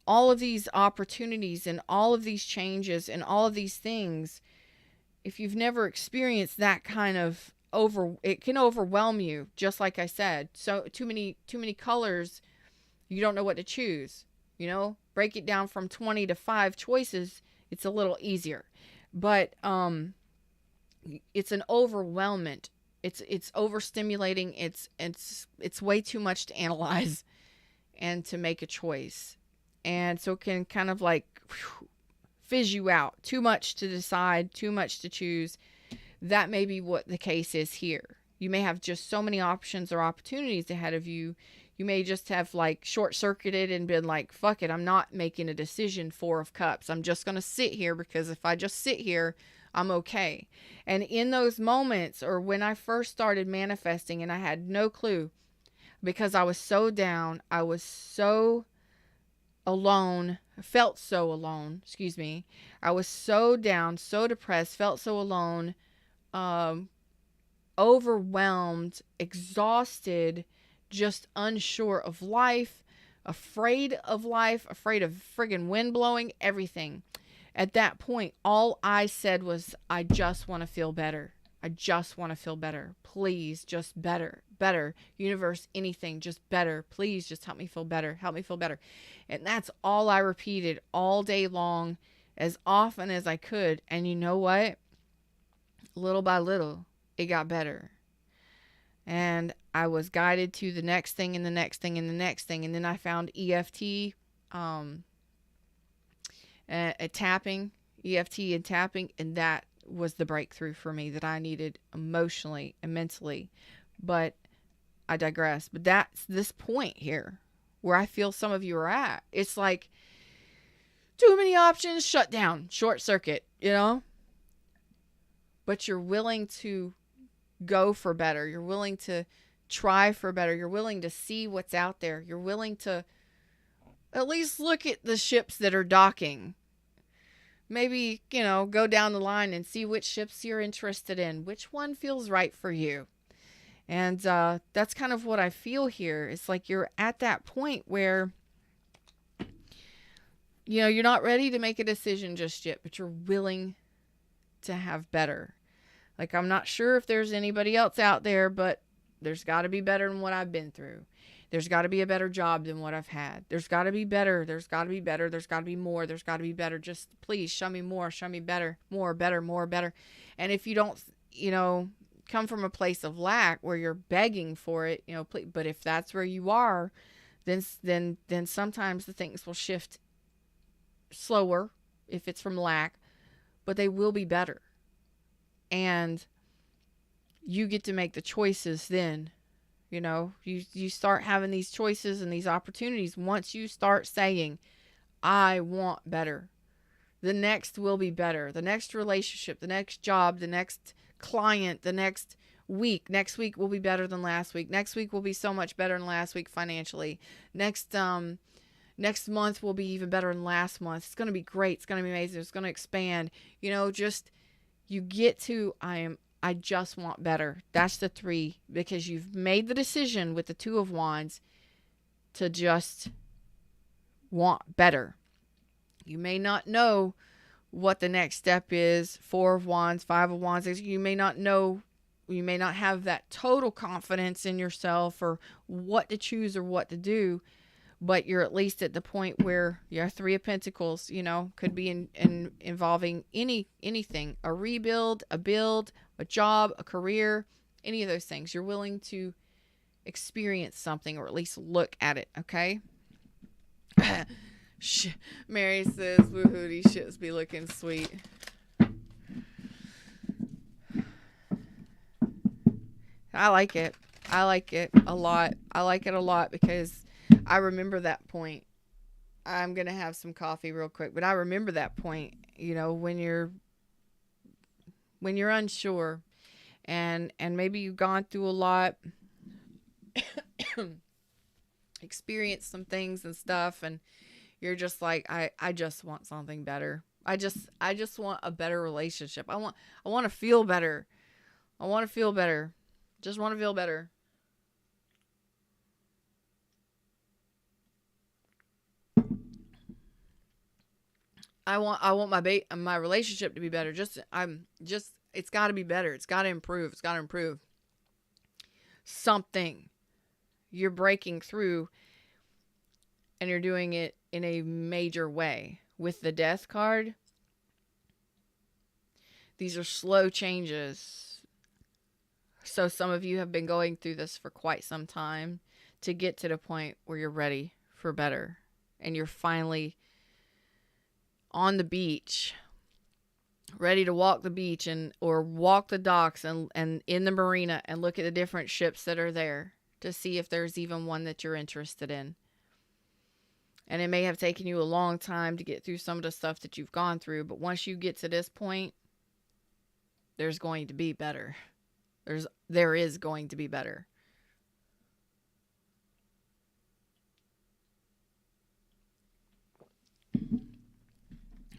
all of these opportunities and all of these changes and all of these things, if you've never experienced that kind of it can overwhelm you, just like I said. So too many colors, you don't know what to choose. Break it down from 20 to 5 choices, it's a little easier. But it's an overwhelmment. It's overstimulating. It's way too much to analyze and to make a choice. And so it can kind of like fizz you out. Too much to decide, too much to choose. That may be what the case is here. You may have just so many options or opportunities ahead of you. You may just have like short-circuited and been like, fuck it, I'm not making a decision. 4 of Cups. I'm just going to sit here, because if I just sit here, I'm okay. And in those moments, or when I first started manifesting and I had no clue, because I was so down, I was so alone, felt so alone, I was so down, so depressed, felt so alone, overwhelmed, exhausted, just unsure of life, afraid of friggin' wind blowing, everything. At that point, all I said was, I just want to feel better. I just want to feel better. Please, just better. Universe, anything, just better. Please, just help me feel better. Help me feel better. And that's all I repeated all day long, as often as I could. And you know what? Little by little, it got better. And I was guided to the next thing and the next thing and the next thing. And then I found EFT, tapping, EFT and tapping. And that was the breakthrough for me that I needed emotionally and mentally. But I digress. But that's this point here where I feel some of you are at. It's like too many options, shut down, short circuit, But you're willing to go for better. You're willing to try for better. You're willing to see what's out there. You're willing to at least look at the ships that are docking. Maybe, go down the line and see which ships you're interested in. Which one feels right for you? And that's kind of what I feel here. It's like you're at that point where, you're not ready to make a decision just yet, but you're willing to have better. Like, I'm not sure if there's anybody else out there, but there's got to be better than what I've been through. There's got to be a better job than what I've had. There's got to be better. There's got to be better. There's got to be more. There's got to be better. Just please show me more. Show me better. More, better, more, better. And if you don't, come from a place of lack where you're begging for it, please, but if that's where you are, then sometimes the things will shift slower if it's from lack, but they will be better. And you get to make the choices then. You start having these choices and these opportunities once you start saying, I want better. The next will be better. The next relationship, the next job, the next client, the next week. Next week will be better than last week. Next week will be so much better than last week financially. Next month will be even better than last month. It's going to be great. It's going to be amazing. It's going to expand. Just you get to, I am I just want better. That's the 3, because you've made the decision with the 2 of Wands to just want better. You may not know what the next step is. 4 of Wands, 5 of Wands. You may not know, you may not have that total confidence in yourself or what to choose or what to do, but you're at least at the point where you're 3 of Pentacles, you know, could be involving anything, a rebuild, a build, a job, a career, any of those things. You're willing to experience something or at least look at it, okay? Mary says, woohoo, these shits be looking sweet. I like it. I like it a lot. I like it a lot because I remember that point. I'm going to have some coffee real quick, but I remember that point, you know, when you're unsure and maybe you've gone through a lot, experienced some things and stuff, and you're just like, I just want something better. I just want a better relationship. I want to feel better. I want to feel better. Just want to feel better. I want my relationship to be better. It's got to be better. It's got to improve. It's got to improve. Something. You're breaking through and you're doing it in a major way. With the Death card, these are slow changes. So some of you have been going through this for quite some time to get to the point where you're ready for better. And you're finally on the beach, ready to walk the beach or walk the docks and in the marina and look at the different ships that are there to see if there's even one that you're interested in. And it may have taken you a long time to get through some of the stuff that you've gone through, but once you get to this point, there's going to be better. There is going to be better.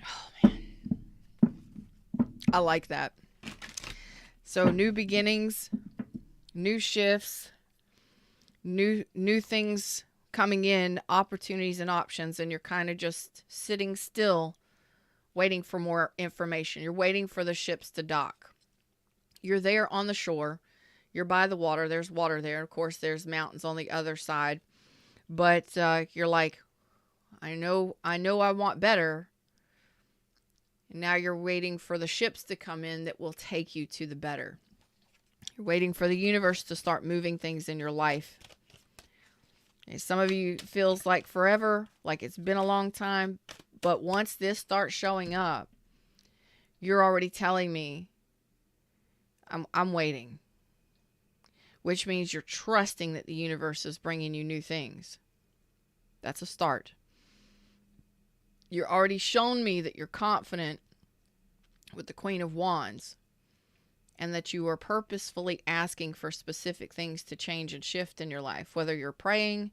Oh man. I like that. So new beginnings, new shifts, new things coming in, opportunities and options, and you're kind of just sitting still waiting for more information. You're waiting for the ships to dock. You're there on the shore. You're by the water. There's water there. Of course, there's mountains on the other side. But you're like, I know I want better. And now you're waiting for the ships to come in that will take you to the better. You're waiting for the universe to start moving things in your life. And some of you feels like forever, like it's been a long time. But once this starts showing up, you're already telling me, I'm waiting. Which means you're trusting that the universe is bringing you new things. That's a start. You're already shown me that you're confident with the Queen of Wands and that you are purposefully asking for specific things to change and shift in your life, whether you're praying,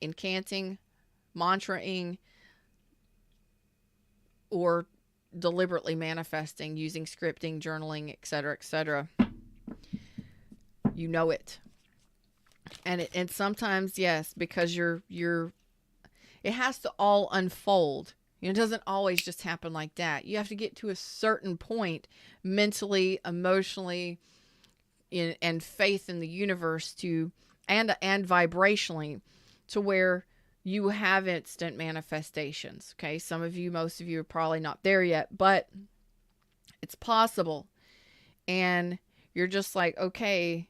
incanting, mantraing, or deliberately manifesting using scripting, journaling, etc., etc. You know it. And sometimes, yes, because it has to all unfold. You know, it doesn't always just happen like that. You have to get to a certain point mentally, emotionally, and faith in the universe and vibrationally to where you have instant manifestations. Okay. Some of you, most of you are probably not there yet, but it's possible. And you're just like, okay,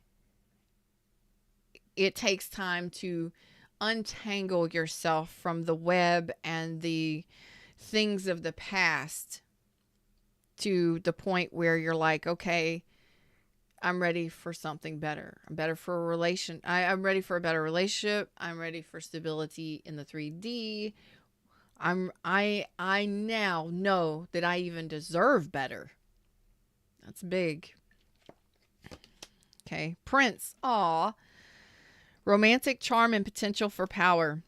it takes time to untangle yourself from the web and the things of the past to the point where you're like, okay, I'm ready for something better. I'm better for a relation. I'm ready for a better relationship. I'm ready for stability in the 3D. I now know that I even deserve better. That's big. Okay. Prince. Aw. Romantic charm and potential for power.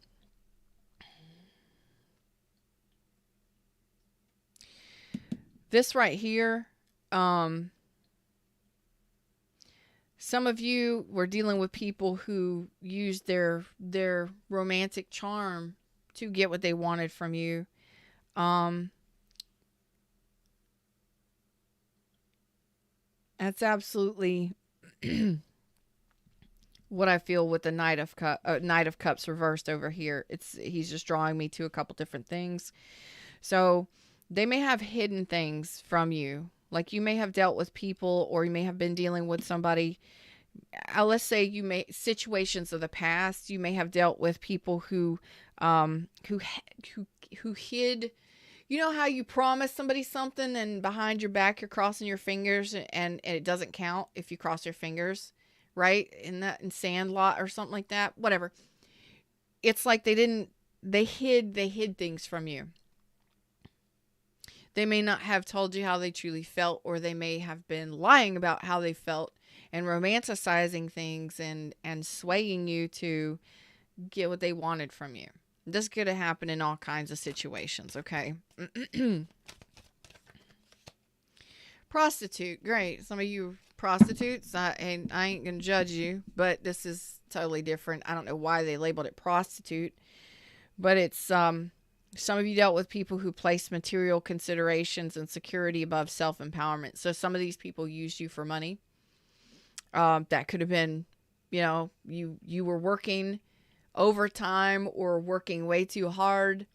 This right here, Some of you were dealing with people who used their romantic charm to get what they wanted from you. Um, that's absolutely what I feel with the Knight of Cups reversed over here. He's just drawing me to a couple different things. So they may have hidden things from you. Like you may have dealt with people, or you may have been dealing with somebody. Let's say you may situations of the past. You may have dealt with people who who hid. You know how you promise somebody something and behind your back you're crossing your fingers, and it doesn't count if you cross your fingers, right? In Sandlot or something like that. Whatever. It's like they hid things from you. They may not have told you how they truly felt, or they may have been lying about how they felt and romanticizing things and swaying you to get what they wanted from you. This could have happened in all kinds of situations, okay? Prostitute, great. Some of you prostitutes, and I ain't gonna judge you, but this is totally different. I don't know why they labeled it prostitute, but it's some of you dealt with people who placed material considerations and security above self-empowerment. So some of these people used you for money. That could have been, you were working overtime or working way too hard.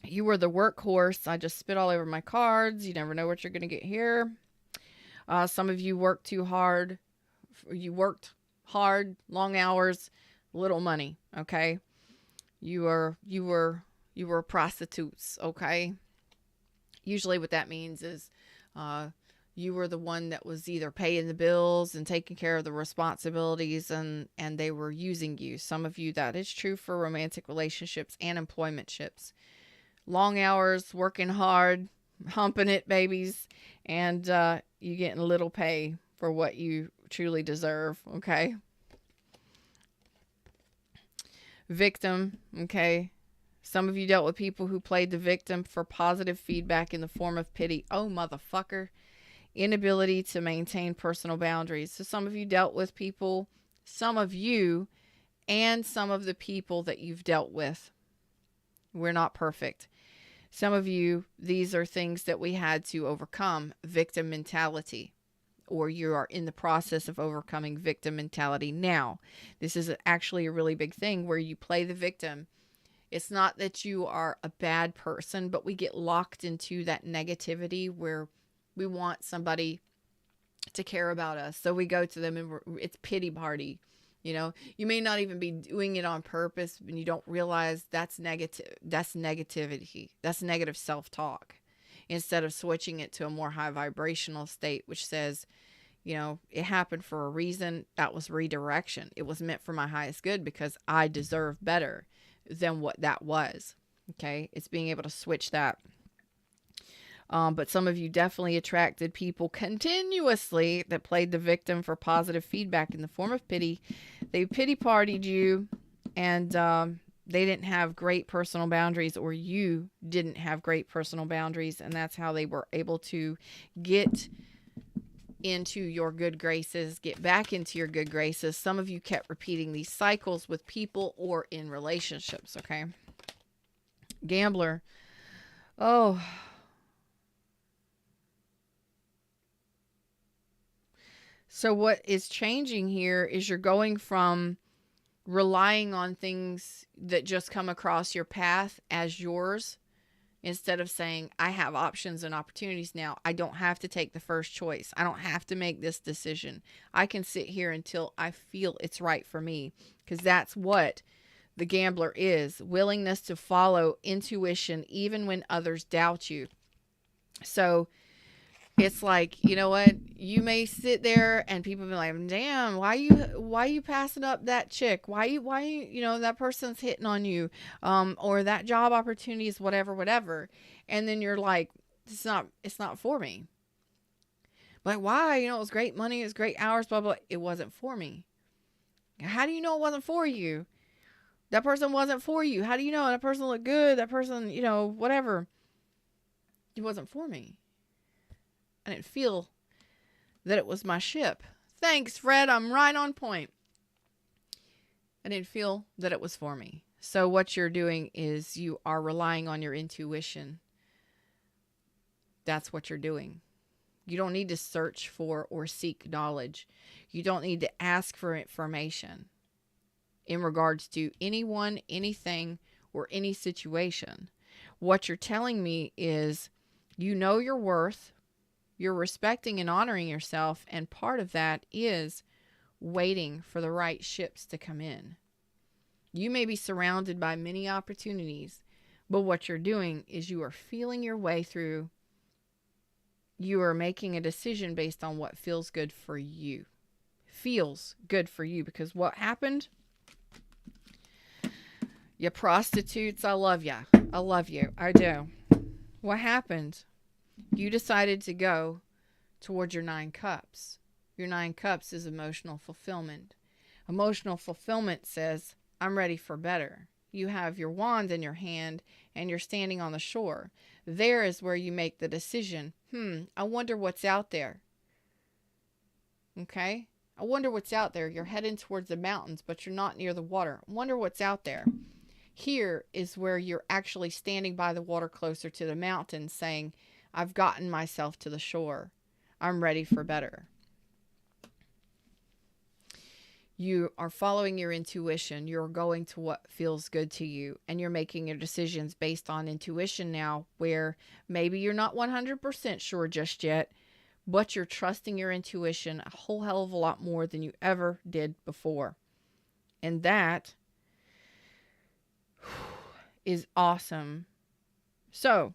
You were the workhorse. I just spit all over my cards. You never know what you're going to get here. Some of you worked too hard. You worked hard, long hours, little money. Okay. You were prostitutes, okay? Usually what that means is you were the one that was either paying the bills and taking care of the responsibilities, and they were using you. Some of you, that is true for romantic relationships and employmentships. Long hours, working hard, humping it, babies, and you getting a little pay for what you truly deserve, okay? Victim, okay? Some of you dealt with people who played the victim for positive feedback in the form of pity. Oh, motherfucker. Inability to maintain personal boundaries. So some of you dealt with people, some of you, and some of the people that you've dealt with. We're not perfect. Some of you, these are things that we had to overcome. Victim mentality. Or you are in the process of overcoming victim mentality now. This is actually a really big thing where you play the victim. It's not that you are a bad person, but we get locked into that negativity where we want somebody to care about us. So we go to them and it's pity party. You may not even be doing it on purpose, and you don't realize that's negative. That's negativity. That's negative self-talk. Instead of switching it to a more high vibrational state, which says, it happened for a reason. That was redirection. It was meant for my highest good because I deserve better than what that was. Okay. It's being able to switch that. But some of you definitely attracted people continuously that played the victim for positive feedback in the form of pity. They pity partied you, and they didn't have great personal boundaries, or you didn't have great personal boundaries. And that's how they were able to get into your good graces, get back into your good graces. Some of you kept repeating these cycles with people or in relationships, okay? Gambler. Oh. So what is changing here is you're going from relying on things that just come across your path as yours, instead of saying, I have options and opportunities now. I don't have to take the first choice. I don't have to make this decision. I can sit here until I feel it's right for me. Because that's what the gambler is. Willingness to follow intuition even when others doubt you. So it's like, you know what? You may sit there and people be like, damn, why you passing up that chick? Why that person's hitting on you, or that job opportunity is whatever. And then you're like, it's not for me. Like, why? It was great money. It was great hours, blah, blah. It wasn't for me. How do you know it wasn't for you? That person wasn't for you. How do you know? That person looked good. That person, whatever. It wasn't for me. I didn't feel that it was my ship. Thanks, Fred. I'm right on point. I didn't feel that it was for me. So what you're doing is you are relying on your intuition. That's what you're doing. You don't need to search for or seek knowledge. You don't need to ask for information in regards to anyone, anything, or any situation. What you're telling me is you know your worth, you're respecting and honoring yourself, and part of that is waiting for the right ships to come in. You may be surrounded by many opportunities, but what you're doing is you are feeling your way through. You are making a decision based on what feels good for you. Feels good for you, because what happened? You prostitutes, I love ya. I love you. I do. What happened? You decided to go towards your 9 cups. Your 9 cups is emotional fulfillment. Emotional fulfillment says, I'm ready for better. You have your wand in your hand and you're standing on the shore. There is where you make the decision. I wonder what's out there. Okay? I wonder what's out there. You're heading towards the mountains, but you're not near the water. I wonder what's out there. Here is where you're actually standing by the water closer to the mountain saying, I've gotten myself to the shore. I'm ready for better. You are following your intuition. You're going to what feels good to you. And you're making your decisions based on intuition now, where maybe you're not 100% sure just yet, but you're trusting your intuition a whole hell of a lot more than you ever did before. And that is awesome. So,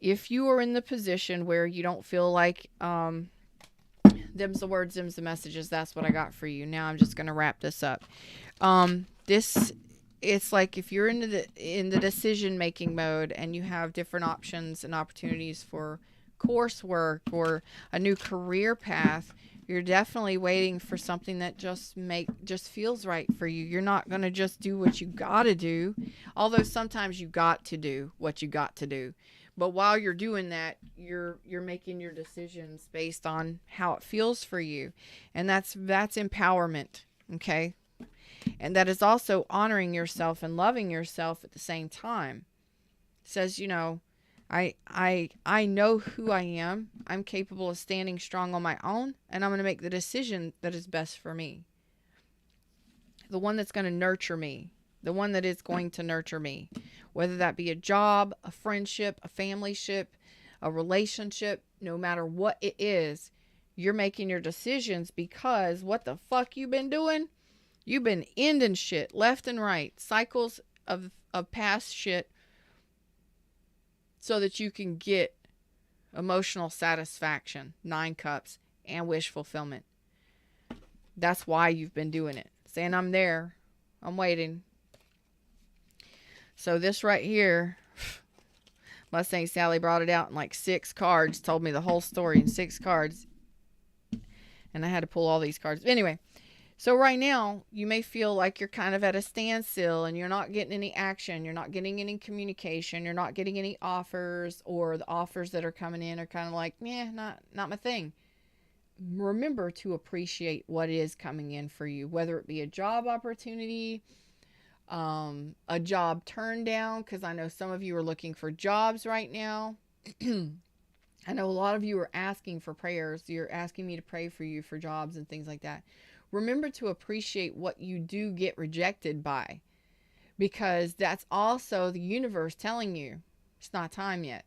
if you are in the position where you don't feel like, them's the words, them's the messages, that's what I got for you. Now I'm just going to wrap this up. It's like if you're in the decision making mode and you have different options and opportunities for coursework or a new career path, you're definitely waiting for something that just feels right for you. You're not going to just do what you got to do, although sometimes you got to do what you got to do. But while you're doing that, you're making your decisions based on how it feels for you. And that's empowerment, okay? And that is also honoring yourself and loving yourself at the same time. It says, I know who I am. I'm capable of standing strong on my own, and I'm going to make the decision that is best for me. The one that's going to nurture me. The one that is going to nurture me. Whether that be a job, a friendship, a familyship, a relationship, no matter what it is, you're making your decisions because what the fuck you been doing? You've been ending shit left and right. Cycles of past shit so that you can get emotional satisfaction, 9 cups, and wish fulfillment. That's why you've been doing it. Saying, I'm there. I'm waiting. So this right here, Mustang Sally brought it out in like 6 cards, told me the whole story in 6 cards. And I had to pull all these cards. Anyway, so right now, you may feel like you're kind of at a standstill and you're not getting any action. You're not getting any communication. You're not getting any offers, or the offers that are coming in are kind of like, not my thing. Remember to appreciate what is coming in for you, whether it be a job opportunity, a job turned down, because I know some of you are looking for jobs right now. I know a lot of you are asking for prayers. You're asking me to pray for you for jobs and things like that. Remember to appreciate what you do get rejected by, because that's also the universe telling you it's not time yet.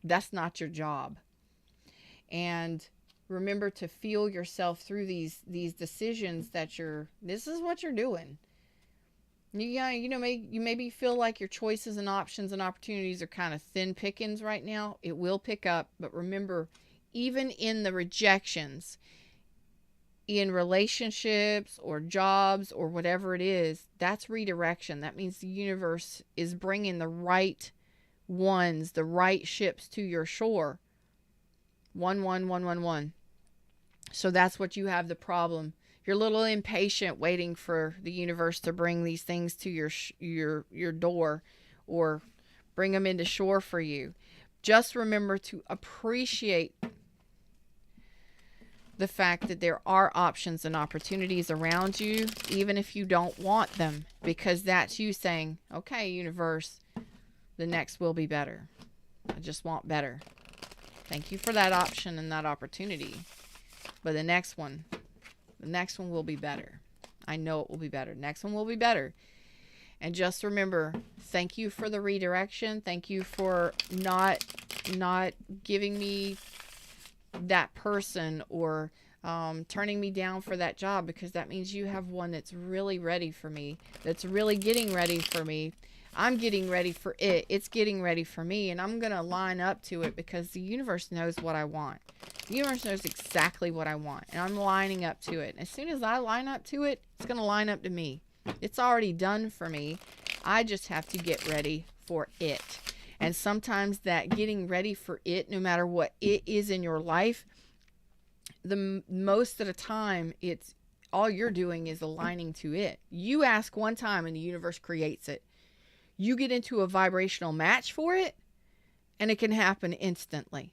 That's not your job. And remember to feel yourself through these decisions that this is what you're doing. You maybe feel like your choices and options and opportunities are kind of thin pickings right now. It will pick up, but remember, even in the rejections, in relationships or jobs or whatever it is, that's redirection. That means the universe is bringing the right ones, the right ships to your shore. 11111. So that's what you have the problem. You're a little impatient waiting for the universe to bring these things to your door or bring them into shore for you. Just remember to appreciate the fact that there are options and opportunities around you, even if you don't want them, because that's you saying, okay, universe, the next will be better. I just want better. Thank you for that option and that opportunity. But the next one will be better. I know it will be better. Next one will be better. And just remember, thank you for the redirection. Thank you for not giving me that person or turning me down for that job, because that means you have one that's really ready for me, that's really getting ready for me. I'm getting ready for it. It's getting ready for me, and I'm going to line up to it because the universe knows what I want. The universe knows exactly what I want, and I'm lining up to it. As soon as I line up to it, it's going to line up to me. It's already done for me. I just have to get ready for it. And sometimes that getting ready for it, no matter what it is in your life, the most of the time, it's all you're doing is aligning to it. You ask one time and the universe creates it. You get into a vibrational match for it, and it can happen instantly.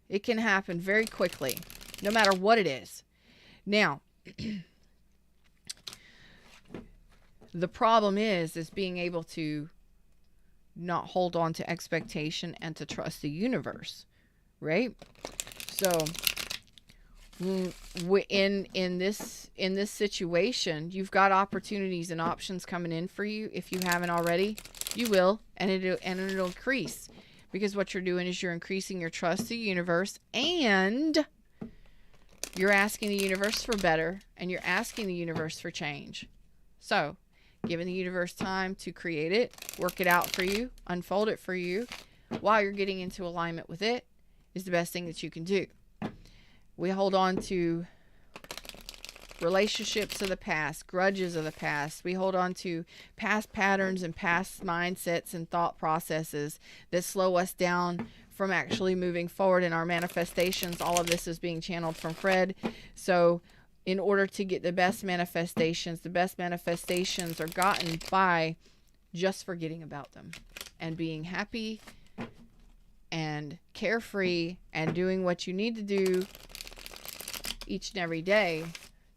It can happen very quickly, no matter what it is. Now, the problem is being able to not hold on to expectation and to trust the universe, right? So, in this situation, you've got opportunities and options coming in for you. If you haven't already, you will, and it'll increase, because what you're doing is you're increasing your trust in the universe, and you're asking the universe for better, and you're asking the universe for change. So, giving the universe time to create it, work it out for you, unfold it for you, while you're getting into alignment with it, is the best thing that you can do. We hold on to relationships of the past, grudges of the past. We hold on to past patterns and past mindsets and thought processes that slow us down from actually moving forward in our manifestations. All of this is being channeled from Fred. So in order to get the best manifestations are gotten by just forgetting about them and being happy and carefree and doing what you need to do each and every day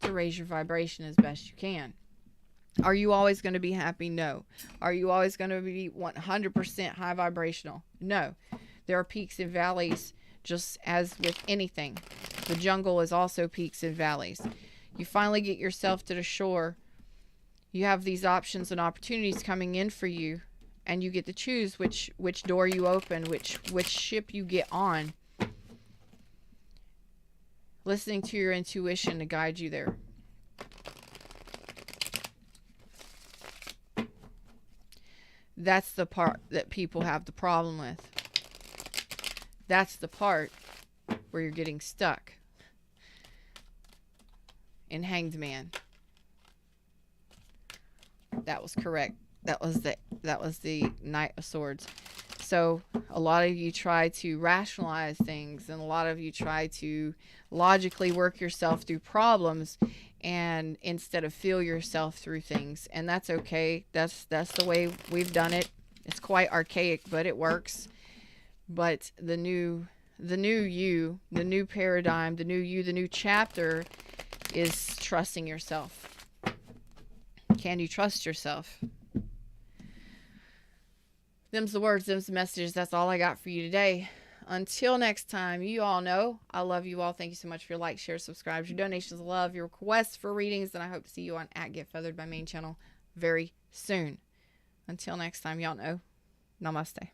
to raise your vibration as best you can. Are you always going to be happy? No. Are you always going to be 100% high vibrational? No. There are peaks and valleys, just as with anything. The jungle is also peaks and valleys. You finally get yourself to the shore. You have these options and opportunities coming in for you, and you get to choose which door you open, which ship you get on. Listening to your intuition to guide you there. That's the part that people have the problem with. That's the part where you're getting stuck. In Hanged Man. That was correct. That was the Knight of Swords. So a lot of you try to rationalize things, and a lot of you try to logically work yourself through problems, and instead of feel yourself through things. And that's okay. That's the way we've done it. It's quite archaic, but it works. But the new you, the new paradigm, the new you, the new chapter is trusting yourself. Can you trust yourself? Them's the words, them's the messages. That's all I got for you today. Until next time, you all know I love you all. Thank you so much for your likes, shares, subscribes, your donations of love, your requests for readings, and I hope to see you on @GetFeathered, my main channel, very soon. Until next time, y'all know, namaste.